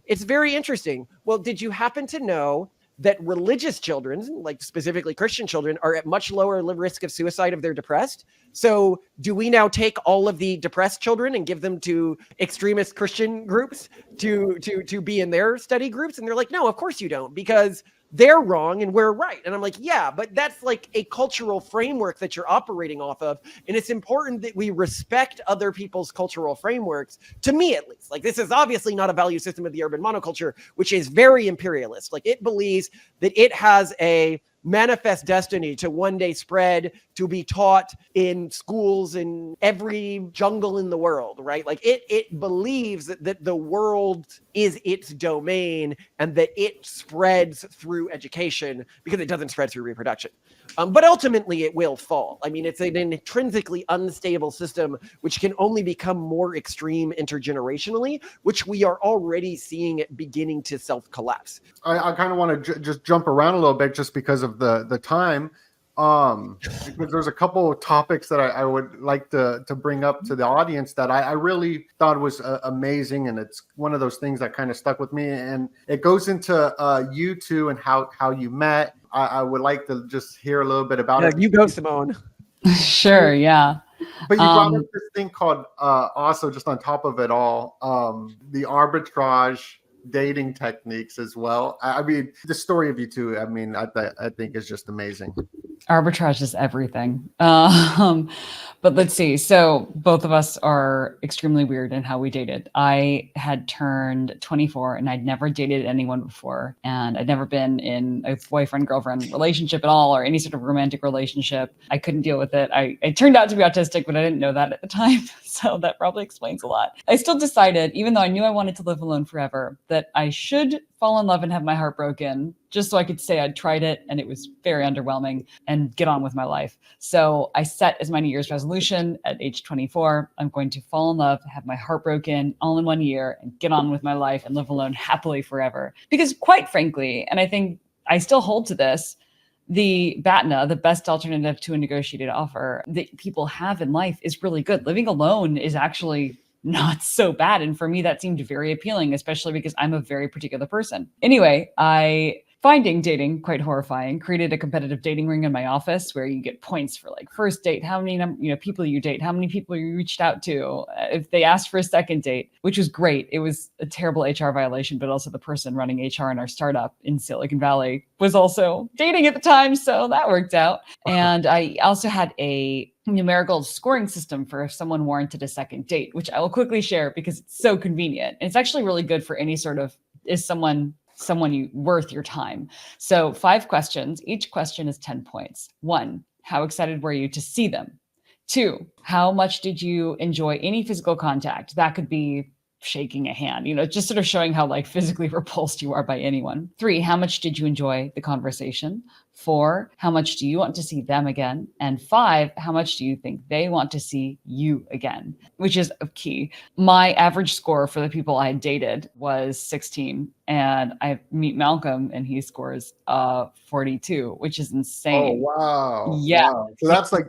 it's very interesting. Well, did you happen to know that religious children, like specifically Christian children, are at much lower risk of suicide if they're depressed? So do we now take all of the depressed children and give them to extremist Christian groups to be in their study groups? And they're like, no, of course you don't, because they're wrong and we're right. And I'm like, yeah, but that's like a cultural framework that you're operating off of. And it's important that we respect other people's cultural frameworks, to me at least. Like, this is obviously not a value system of the urban monoculture, which is very imperialist. Like, it believes that it has a manifest destiny to one day spread, to be taught in schools in every jungle in the world, right? Like it believes that the world is its domain and that it spreads through education, because it doesn't spread through reproduction. But ultimately it will fall. I mean, it's an intrinsically unstable system, which can only become more extreme intergenerationally, which we are already seeing it beginning to self-collapse. I kind of want to just jump around a little bit just because of the time. Because there's a couple of topics that I would like to bring up to the audience that I really thought was amazing. And it's one of those things that kind of stuck with me. And it goes into you two and how you met. I would like to just hear a little bit about it. You go, Simone. Sure, yeah. But you brought up this thing called, also just on top of it all, the arbitrage dating techniques as well. I mean, the story of you two, I mean, I think is just amazing. Arbitrage is everything. But let's see. So both of us are extremely weird in how we dated. I had turned 24 and I'd never dated anyone before. And I'd never been in a boyfriend-girlfriend relationship at all or any sort of romantic relationship. I couldn't deal with it. I turned out to be autistic, but I didn't know that at the time. So that probably explains a lot. I still decided, even though I knew I wanted to live alone forever, that I should fall in love and have my heart broken just so I could say I'd tried it and it was very underwhelming and get on with my life. So I set as my New Year's resolution at age 24, I'm going to fall in love, have my heart broken all in 1 year and get on with my life and live alone happily forever. Because quite frankly, and I think I still hold to this, the BATNA, the best alternative to a negotiated offer that people have in life is really good. Living alone is actually not so bad. And for me, that seemed very appealing, especially because I'm a very particular person. Anyway, finding dating quite horrifying, created a competitive dating ring in my office where you get points for like first date, how many people you date, how many people you reached out to, if they asked for a second date, which was great. It was a terrible HR violation, but also the person running HR in our startup in Silicon Valley was also dating at the time. So that worked out. And I also had a numerical scoring system for if someone warranted a second date, which I will quickly share because it's so convenient. And it's actually really good for any sort of, is someone you worth your time. So 5 questions, each question is 10 points. 1, how excited were you to see them? 2, how much did you enjoy any physical contact? That could be shaking a hand, just sort of showing how like physically repulsed you are by anyone. 3, how much did you enjoy the conversation? 4, how much do you want to see them again? And 5, how much do you think they want to see you again? Which is key. My average score for the people I dated was 16, and I meet Malcolm and he scores 42, which is insane. Oh, wow. Yeah. Wow. So that's like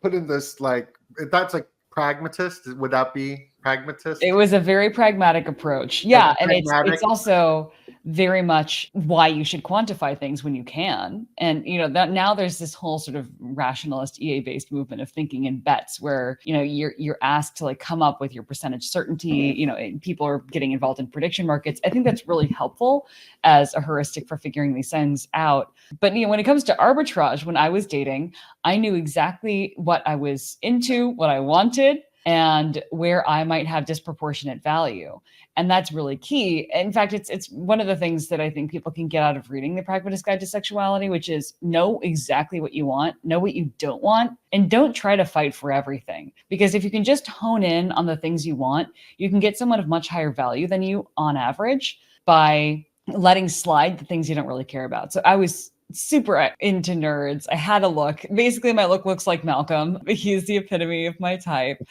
putting this like, that's like pragmatist. Would that be pragmatist? It was a very pragmatic approach. Yeah. And it's also very much why you should quantify things when you can. And, that now there's this whole sort of rationalist EA-based movement of thinking in bets where, you're asked to like come up with your percentage certainty, and people are getting involved in prediction markets. I think that's really helpful as a heuristic for figuring these things out. But, when it comes to arbitrage, when I was dating, I knew exactly what I was into, what I wanted, and where I might have disproportionate value. And that's really key. In fact, it's one of the things that I think people can get out of reading The Pragmatist Guide to Sexuality, which is know exactly what you want, know what you don't want, and don't try to fight for everything. Because if you can just hone in on the things you want, you can get someone of much higher value than you on average by letting slide the things you don't really care about. So I was super into nerds. I had a look. Basically, my look looks like Malcolm. He's the epitome of my type.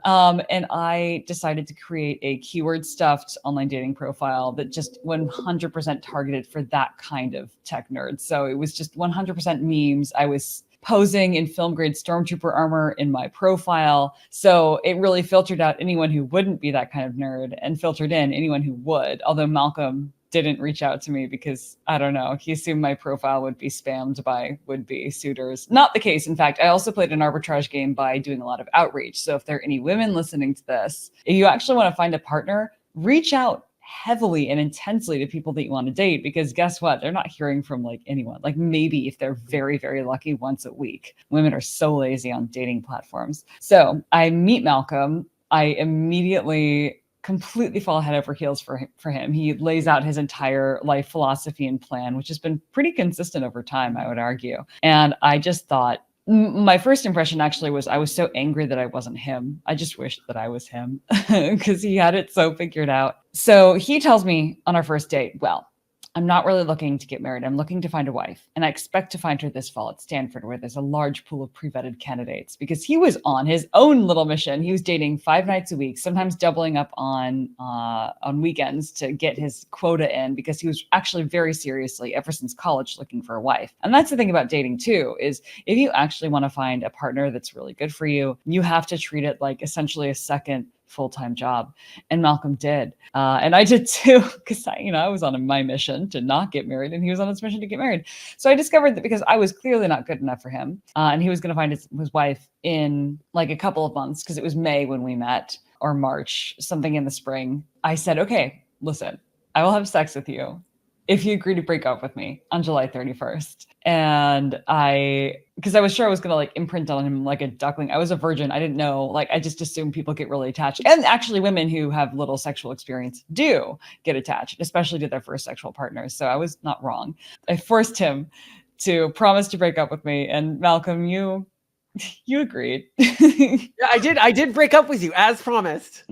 And I decided to create a keyword stuffed online dating profile that just 100% targeted for that kind of tech nerd. So it was just 100% memes. I was posing in film grade stormtrooper armor in my profile. So it really filtered out anyone who wouldn't be that kind of nerd and filtered in anyone who would, although Malcolm didn't reach out to me because, I don't know, he assumed my profile would be spammed by would-be suitors. Not the case. In fact, I also played an arbitrage game by doing a lot of outreach. So if there are any women listening to this, if you actually want to find a partner, reach out heavily and intensely to people that you want to date, because guess what? They're not hearing from like anyone. Like maybe if they're very, very lucky once a week. Women are so lazy on dating platforms. So I meet Malcolm. I immediately completely fall head over heels for him. He lays out his entire life philosophy and plan, which has been pretty consistent over time, I would argue. And I just thought, my first impression actually was I was so angry that I wasn't him. I just wished that I was him because he had it so figured out. So he tells me on our first date, well, I'm not really looking to get married. I'm looking to find a wife. And I expect to find her this fall at Stanford, where there's a large pool of pre-vetted candidates, because he was on his own little mission. He was dating 5 nights a week, sometimes doubling up on weekends to get his quota in, because he was actually very seriously, ever since college, looking for a wife. And that's the thing about dating too, is if you actually want to find a partner that's really good for you, you have to treat it like essentially a second full-time job. And Malcolm did. And I did too, because I was on my mission to not get married and he was on his mission to get married. So I discovered that because I was clearly not good enough for him, and he was going to find his wife in like a couple of months, because it was May when we met, or March, something in the spring. I said, okay, listen, I will have sex with you if he agreed to break up with me on July 31st. And because I was sure I was going to like imprint on him like a duckling. I was a virgin. I didn't know, like, I just assumed people get really attached. And actually women who have little sexual experience do get attached, especially to their first sexual partners. So I was not wrong. I forced him to promise to break up with me. And Malcolm, you agreed. Yeah, I did break up with you as promised.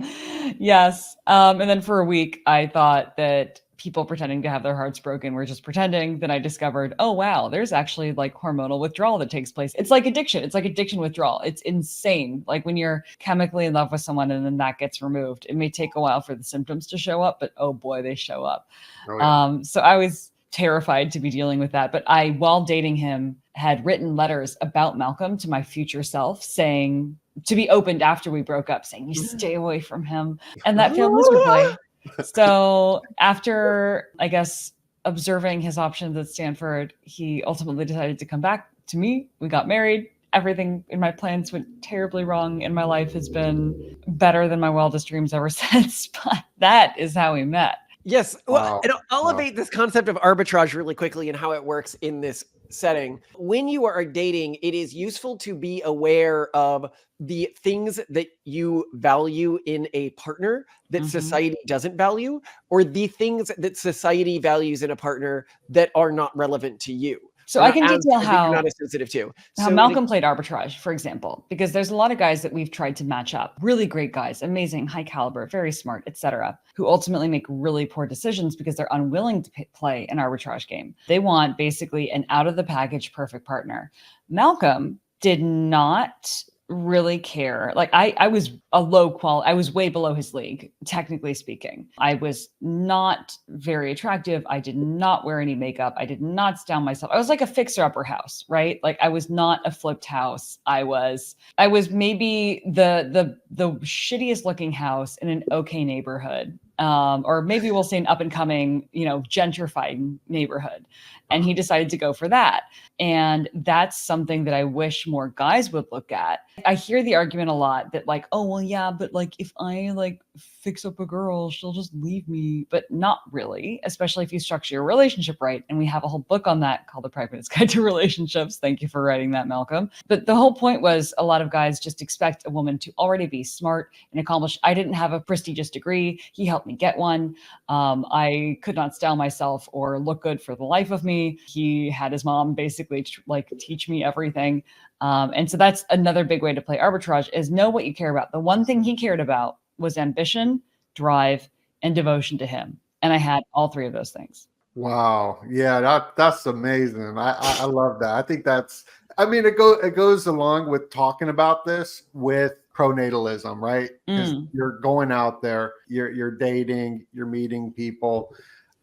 Yes. And then for a week, I thought that people pretending to have their hearts broken were just pretending. Then I discovered, oh, wow, there's actually like hormonal withdrawal that takes place. It's like addiction. It's like addiction withdrawal. It's insane. Like when you're chemically in love with someone and then that gets removed, it may take a while for the symptoms to show up, but oh boy, they show up. Oh, yeah. So I was terrified to be dealing with that. But I, while dating him, had written letters about Malcolm to my future self saying, to be opened after we broke up, saying, you stay away from him. And that failed miserably. So after, I guess, observing his options at Stanford, he ultimately decided to come back to me. We got married. Everything in my plans went terribly wrong, and my life has been better than my wildest dreams ever since. But that is how we met. Yes. Well, Wow. and I'll elevate this concept of arbitrage really quickly and how it works in this setting. When you are dating, it is useful to be aware of the things that you value in a partner that society doesn't value, or the things that society values in a partner that are not relevant to you. So I can detail how you're not as sensitive to. How Malcolm played arbitrage, for example, because there's a lot of guys that we've tried to match up, really great guys, amazing, high caliber, very smart, etc., who ultimately make really poor decisions because they're unwilling to play an arbitrage game. They want basically an out of the package perfect partner. Malcolm did not really care. Like I was a low quality, I was way below his league, technically speaking. I was not very attractive. I did not wear any makeup. I did not style myself. I was like a fixer-upper house, right? Like I was not a flipped house. I was maybe the shittiest looking house in an okay neighborhood. Or maybe we'll say an up and coming, gentrified neighborhood. And he decided to go for that. And that's something that I wish more guys would look at. I hear the argument a lot that like, oh, well, yeah, but like if I like fix up a girl, she'll just leave me. But not really, especially if you structure your relationship right. And we have a whole book on that called The Pragmatist Guide to Relationships. Thank you for writing that, Malcolm. But the whole point was a lot of guys just expect a woman to already be smart and accomplished. I didn't have a prestigious degree. He helped me get one. I could not style myself or look good for the life of me. He had his mom basically teach me everything. And so that's another big way to play arbitrage is know what you care about. The one thing he cared about was ambition, drive, and devotion to him. And I had all three of those things. Wow. Yeah, that's amazing. I love that. I think it goes along with talking about this with pronatalism, right? Because you're going out there, you're dating, you're meeting people.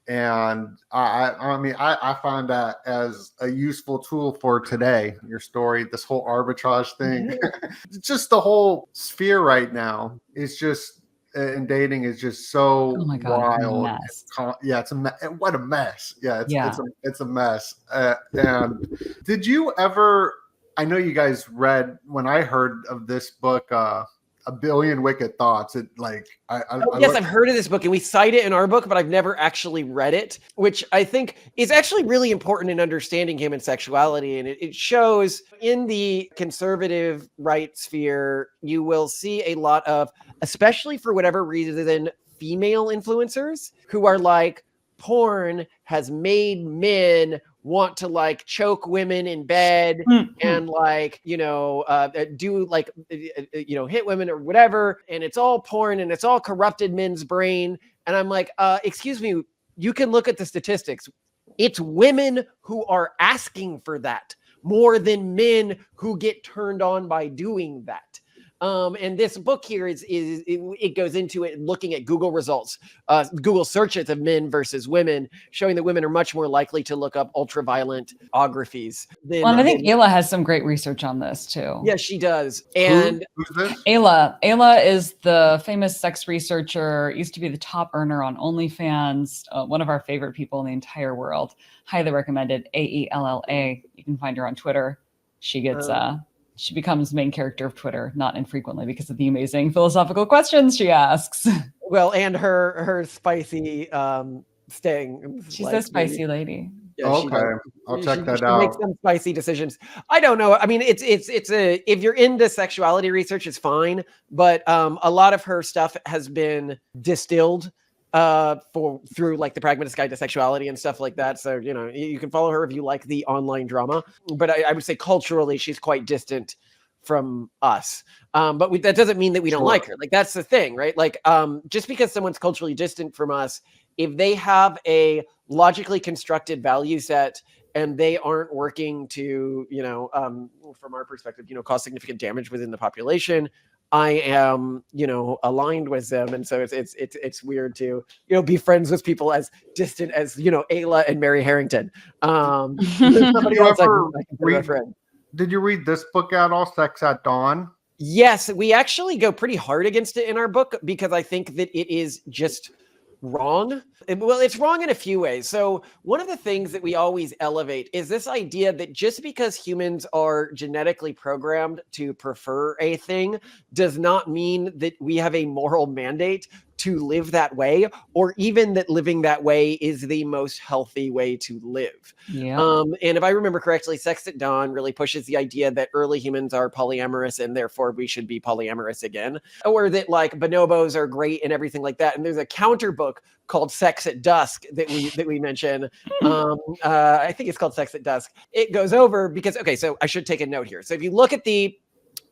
And I find that as a useful tool for today. Your story, this whole arbitrage thing, just the whole sphere right now is just, and dating is just so wild. Mess. What a mess. Yeah, it's a mess. And did you ever? I know you guys read when I heard of this book. A Billion Wicked Thoughts. I've heard of this book and we cite it in our book, but I've never actually read it, which I think is actually really important in understanding human sexuality. And it shows in the conservative right sphere, you will see a lot of, especially for whatever reason, female influencers who are like, porn has made men want to like choke women in bed and like, do like, hit women or whatever. And it's all porn and it's all corrupted men's brain. And I'm like, excuse me, you can look at the statistics. It's women who are asking for that more than men who get turned on by doing that. And this book here it goes into it looking at Google results, Google searches of men versus women, showing that women are much more likely to look up ultra-violent ographies. And I think Ayla has some great research on this too. Yeah, she does. And who's this? Ayla is the famous sex researcher, used to be the top earner on OnlyFans, one of our favorite people in the entire world. Highly recommended, AELLA. You can find her on Twitter. She gets... She becomes the main character of Twitter, not infrequently because of the amazing philosophical questions she asks. Well, and her spicy staying. She's like, a spicy lady. Yeah, she Okay, does. I'll check that She out. makes some spicy decisions. I don't know. I mean, it's a if you're into sexuality research, it's fine. But a lot of her stuff has been distilled through like the Pragmatist Guide to Sexuality and stuff like that. So you can follow her if you like the online drama. But I would say culturally, she's quite distant from us. But that doesn't mean that we don't like her. Like that's the thing, right? Like just because someone's culturally distant from us, if they have a logically constructed value set and they aren't working to, from our perspective, cause significant damage within the population, I am, aligned with them. And so it's weird to, be friends with people as distant as, Ayla and Mary Harrington. Somebody else I can consider a friend. Did you read this book at all, Sex at Dawn? Yes, we actually go pretty hard against it in our book because I think that it is just wrong. Well, it's wrong in a few ways. So one of the things that we always elevate is this idea that just because humans are genetically programmed to prefer a thing does not mean that we have a moral mandate to live that way, or even that living that way is the most healthy way to live. Yeah. And if I remember correctly, Sex at Dawn really pushes the idea that early humans are polyamorous and therefore we should be polyamorous again, or that like bonobos are great and everything like that. And there's a counter book called Sex at Dusk that we mention. I think it's called Sex at Dusk. It goes over because, okay, so I should take a note here. So if you look at the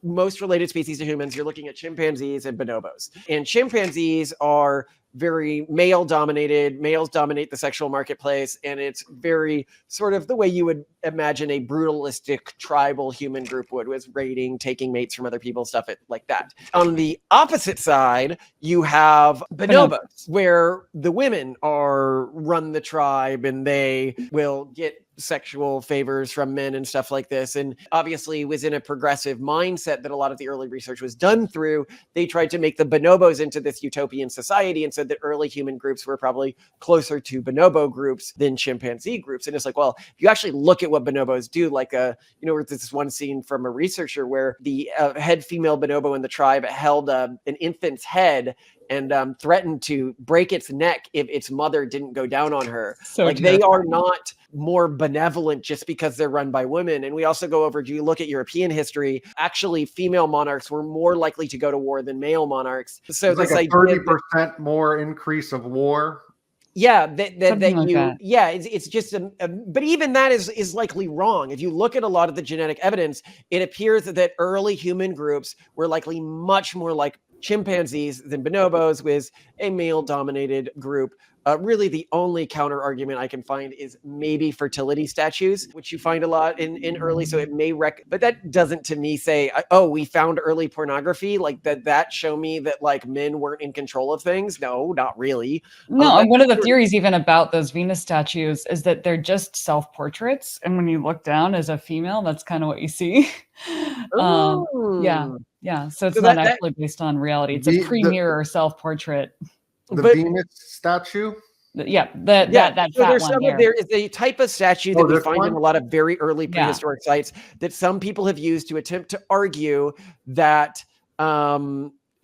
most related species to humans, you're looking at chimpanzees and bonobos. And chimpanzees are very male dominated. Males dominate the sexual marketplace. And it's very sort of the way you would imagine a brutalistic tribal human group would, was raiding, taking mates from other people, stuff like that. On the opposite side, you have bonobos, where the women run the tribe and they will get sexual favors from men and stuff like this. And obviously within a progressive mindset that a lot of the early research was done through, they tried to make the bonobos into this utopian society and said that early human groups were probably closer to bonobo groups than chimpanzee groups. And it's like, well, if you actually look at what bonobos do, like there's this one scene from a researcher where the head female bonobo in the tribe held an infant's head and threatened to break its neck if its mother didn't go down on her. So like terrifying. They are not more benevolent just because they're run by women. And we also go over, do you look at European history? Actually, female monarchs were more likely to go to war than male monarchs. So it's like a 30% more increase of war. Yeah, it's just but even that is likely wrong. If you look at a lot of the genetic evidence, it appears that early human groups were likely much more like chimpanzees than bonobos, with a male-dominated group. Really, the only counter argument I can find is maybe fertility statues, which you find a lot in early. So it may but that doesn't to me say, oh, we found early pornography, like that show me that like men weren't in control of things. No, not really. No, and one of the theories even about those Venus statues is that they're just self-portraits. And when you look down as a female, that's kind of what you see. Yeah. So it's not actually based on reality. It's a pre-mirror self-portrait. The Venus statue? That so fat one here. There is a type of statue that we find in a lot of very early prehistoric sites that some people have used to attempt to argue that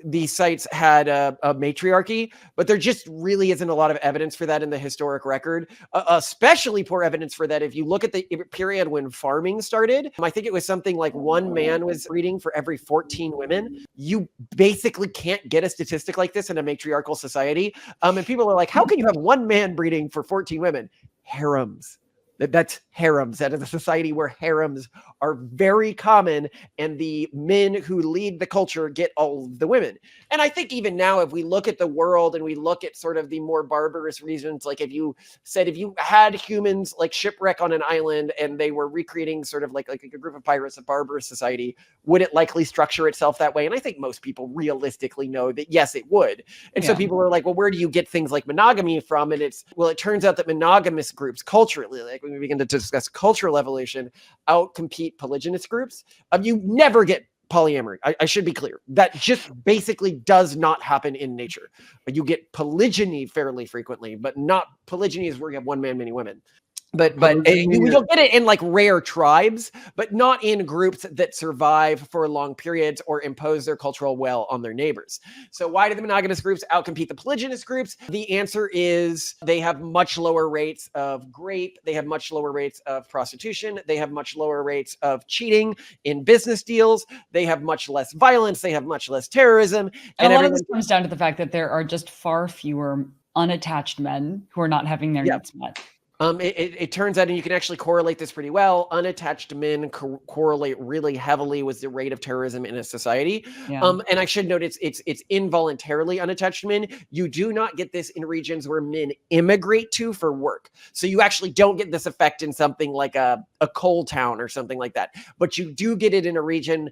these sites had a matriarchy, but there just really isn't a lot of evidence for that in the historic record, especially poor evidence for that if you look at the period when farming started. I think it was something like one man was breeding for every 14 women. You basically can't get a statistic like this in a matriarchal society. And people are like, how can you have one man breeding for 14 women? Harems. That's harems. That is a society where harems are very common, and the men who lead the culture get all of the women. And I think even now, if we look at the world and we look at sort of the more barbarous reasons, like if you had humans like shipwreck on an island and they were recreating sort of like a group of pirates, a barbarous society, would it likely structure itself that way? And I think most people realistically know that yes, it would. And so people are like, well, where do you get things like monogamy from? And it turns out that monogamous groups culturally, like when we begin to discuss cultural evolution, outcompete polygynous groups. You never get polyamory. I should be clear. That just basically does not happen in nature. But you get polygyny fairly frequently, but not polygyny is where you have one man, many women. But you'll get it in like rare tribes, but not in groups that survive for long periods or impose their cultural will on their neighbors. So why do the monogamous groups outcompete the polygynous groups? The answer is they have much lower rates of rape, they have much lower rates of prostitution, they have much lower rates of cheating in business deals, they have much less violence, they have much less terrorism. And a lot of this comes down to the fact that there are just far fewer unattached men who are not having their needs met. It turns out, and you can actually correlate this pretty well, unattached men correlate really heavily with the rate of terrorism in a society. Yeah. And I should note, it's involuntarily unattached men. You do not get this in regions where men immigrate to for work. So you actually don't get this effect in something like a coal town or something like that. But you do get it in a region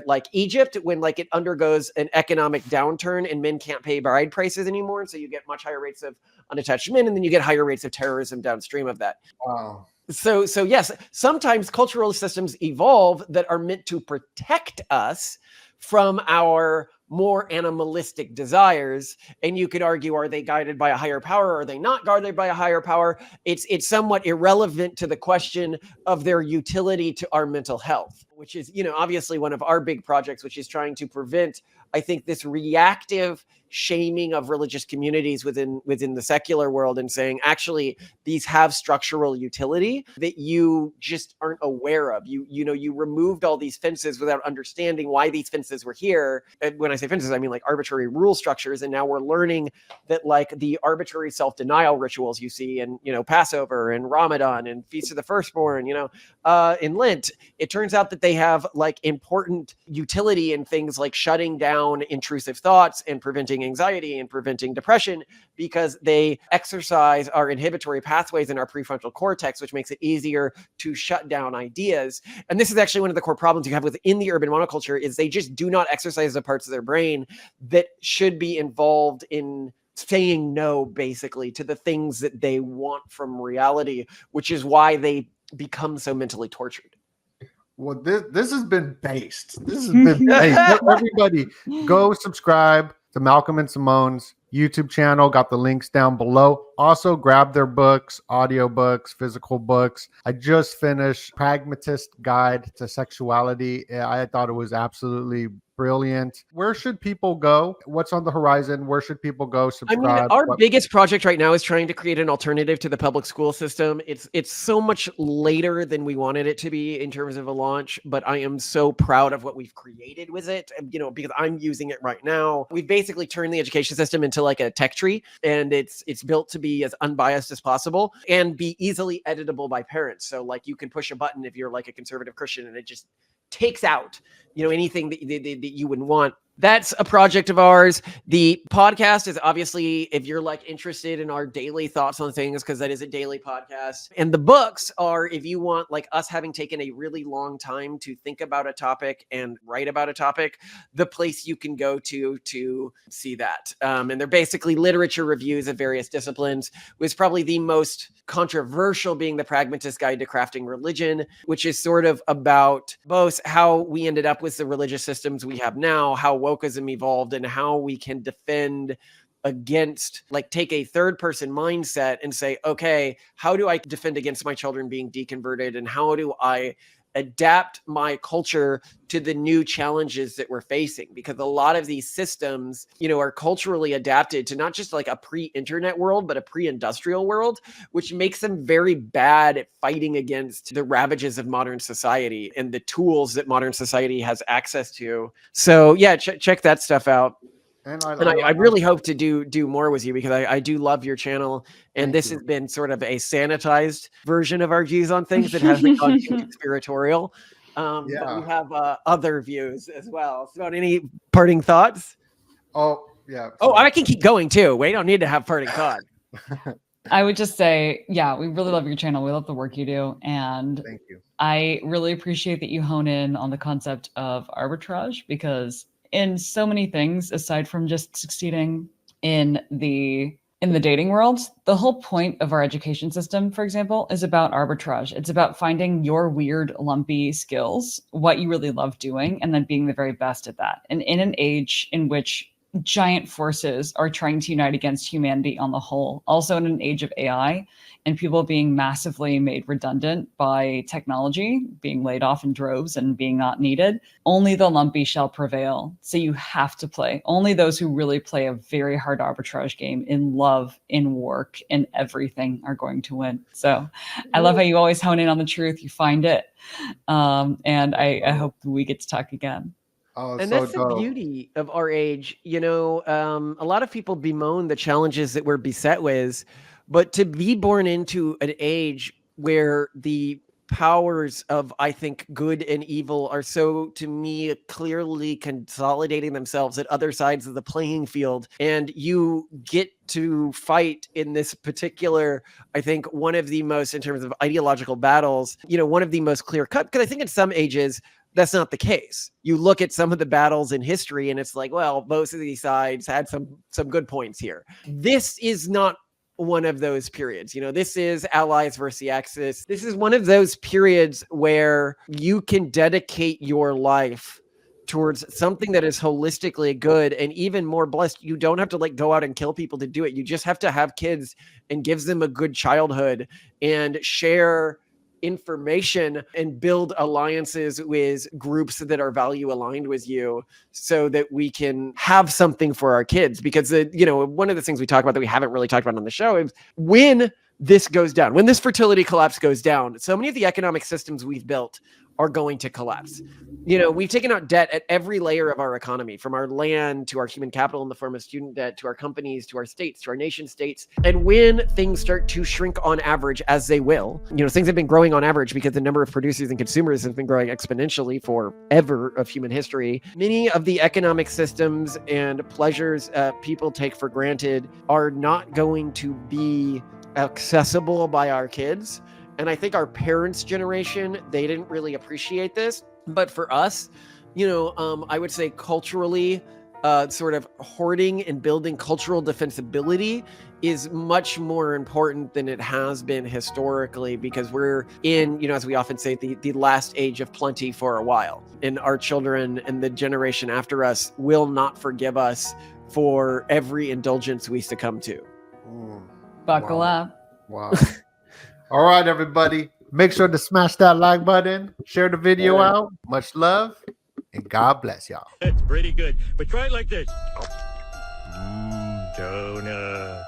like Egypt, when like it undergoes an economic downturn and men can't pay bride prices anymore. And so you get much higher rates of unattached men, and then you get higher rates of terrorism downstream of that. Wow. So yes, sometimes cultural systems evolve that are meant to protect us from our more animalistic desires. And you could argue, are they guided by a higher power? Or are they not guided by a higher power? It's somewhat irrelevant to the question of their utility to our mental health, which is, obviously one of our big projects, which is trying to prevent, I think, this reactive shaming of religious communities within the secular world, and saying, actually, these have structural utility that you just aren't aware of. You removed all these fences without understanding why these fences were here. And when I say fences, I mean like arbitrary rule structures. And now we're learning that like the arbitrary self-denial rituals you see in, Passover and Ramadan and Feast of the Firstborn, in Lent, it turns out that they have like important utility in things like shutting down intrusive thoughts and preventing anxiety and preventing depression, because they exercise our inhibitory pathways in our prefrontal cortex, which makes it easier to shut down ideas. And this is actually one of the core problems you have within the urban monoculture, is they just do not exercise the parts of their brain that should be involved in saying no, basically, to the things that they want from reality, which is why they become so mentally tortured. Well, this has been based. This has been based. Everybody, go subscribe to Malcolm and Simone's YouTube channel. Got the links down below. Also, grab their books, audiobooks, physical books. I just finished Pragmatist Guide to Sexuality. I thought it was absolutely brilliant. Where should people go? What's on the horizon? Where should people go? Subscribe. I mean, our biggest project right now is trying to create an alternative to the public school system. It's so much later than we wanted it to be in terms of a launch, but I am so proud of what we've created with it, because I'm using it right now. We've basically turned the education system into like a tech tree, and it's built to be as unbiased as possible and be easily editable by parents. So like you can push a button if you're like a conservative Christian, and it just takes out, anything that you wouldn't want. That's a project of ours. The podcast is obviously, if you're like interested in our daily thoughts on things, because that is a daily podcast. And the books are, if you want like us having taken a really long time to think about a topic and write about a topic, the place you can go to see that. And they're basically literature reviews of various disciplines, with probably the most controversial being The Pragmatist Guide to Crafting Religion, which is sort of about both how we ended up with the religious systems we have now, how wokeism evolved, and how we can defend against, like, take a third person mindset and say, okay, how do I defend against my children being deconverted? And how do I adapt my culture to the new challenges that we're facing? Because a lot of these systems, are culturally adapted to not just like a pre-internet world, but a pre-industrial world, which makes them very bad at fighting against the ravages of modern society and the tools that modern society has access to. So yeah, check that stuff out. And I really hope to do more with you, because I do love your channel. And this has been sort of a sanitized version of our views on things that hasn't gone too conspiratorial. But we have other views as well. So any parting thoughts? Oh, yeah. Oh, I can keep going too. We don't need to have parting thoughts. I would just say, yeah, we really love your channel. We love the work you do. And thank you. I really appreciate that you hone in on the concept of arbitrage, because in so many things, aside from just succeeding in the dating world, the whole point of our education system, for example, is about arbitrage. It's about finding your weird, lumpy skills, what you really love doing, and then being the very best at that. And in an age in which giant forces are trying to unite against humanity on the whole. Also in an age of AI and people being massively made redundant by technology, being laid off in droves and being not needed, only the lumpy shall prevail. So you have to play. Only those who really play a very hard arbitrage game in love, in work, in everything are going to win. So I love how you always hone in on the truth. You find it. And I hope we get to talk again. Oh, And so that's the dope. beauty of our age. You know, a lot of people bemoan the challenges that we're beset with, but to be born into an age where the powers of, I think, good and evil are so, to me, clearly consolidating themselves at other sides of the playing field. And you get to fight in this particular, I think, one of the most, in terms of ideological battles, you know, one of the most clear cut, because I think in some ages, that's not the case. You look at some of the battles in history and it's like, well, both of these sides had some good points here. This is not one of those periods. You know, this is Allies versus the Axis. This is one of those periods where you can dedicate your life towards something that is holistically good and even more blessed. You don't have to like go out and kill people to do it. You just have to have kids and give them a good childhood and share information and build alliances with groups that are value aligned with you so that we can have something for our kids. Because, you know, one of the things we talk about that we haven't really talked about on the show is when this goes down, when this fertility collapse goes down, so many of the economic systems we've built are going to collapse. You know, we've taken out debt at every layer of our economy, from our land to our human capital in the form of student debt, to our companies, to our states, to our nation states. And when things start to shrink on average, as they will, you know, things have been growing on average because the number of producers and consumers has been growing exponentially forever of human history. Many of the economic systems and pleasures people take for granted are not going to be accessible by our kids. And I think our parents' generation, they didn't really appreciate this. But for us, you know, I would say culturally, sort of hoarding and building cultural defensibility is much more important than it has been historically, because we're in, you know, as we often say, the last age of plenty for a while. And our children and the generation after us will not forgive us for every indulgence we succumb to. Buckle up. Wow. All right, everybody. Make sure to smash that like button, share the video out. Much love, and God bless y'all. That's pretty good. But try it like this. Donut.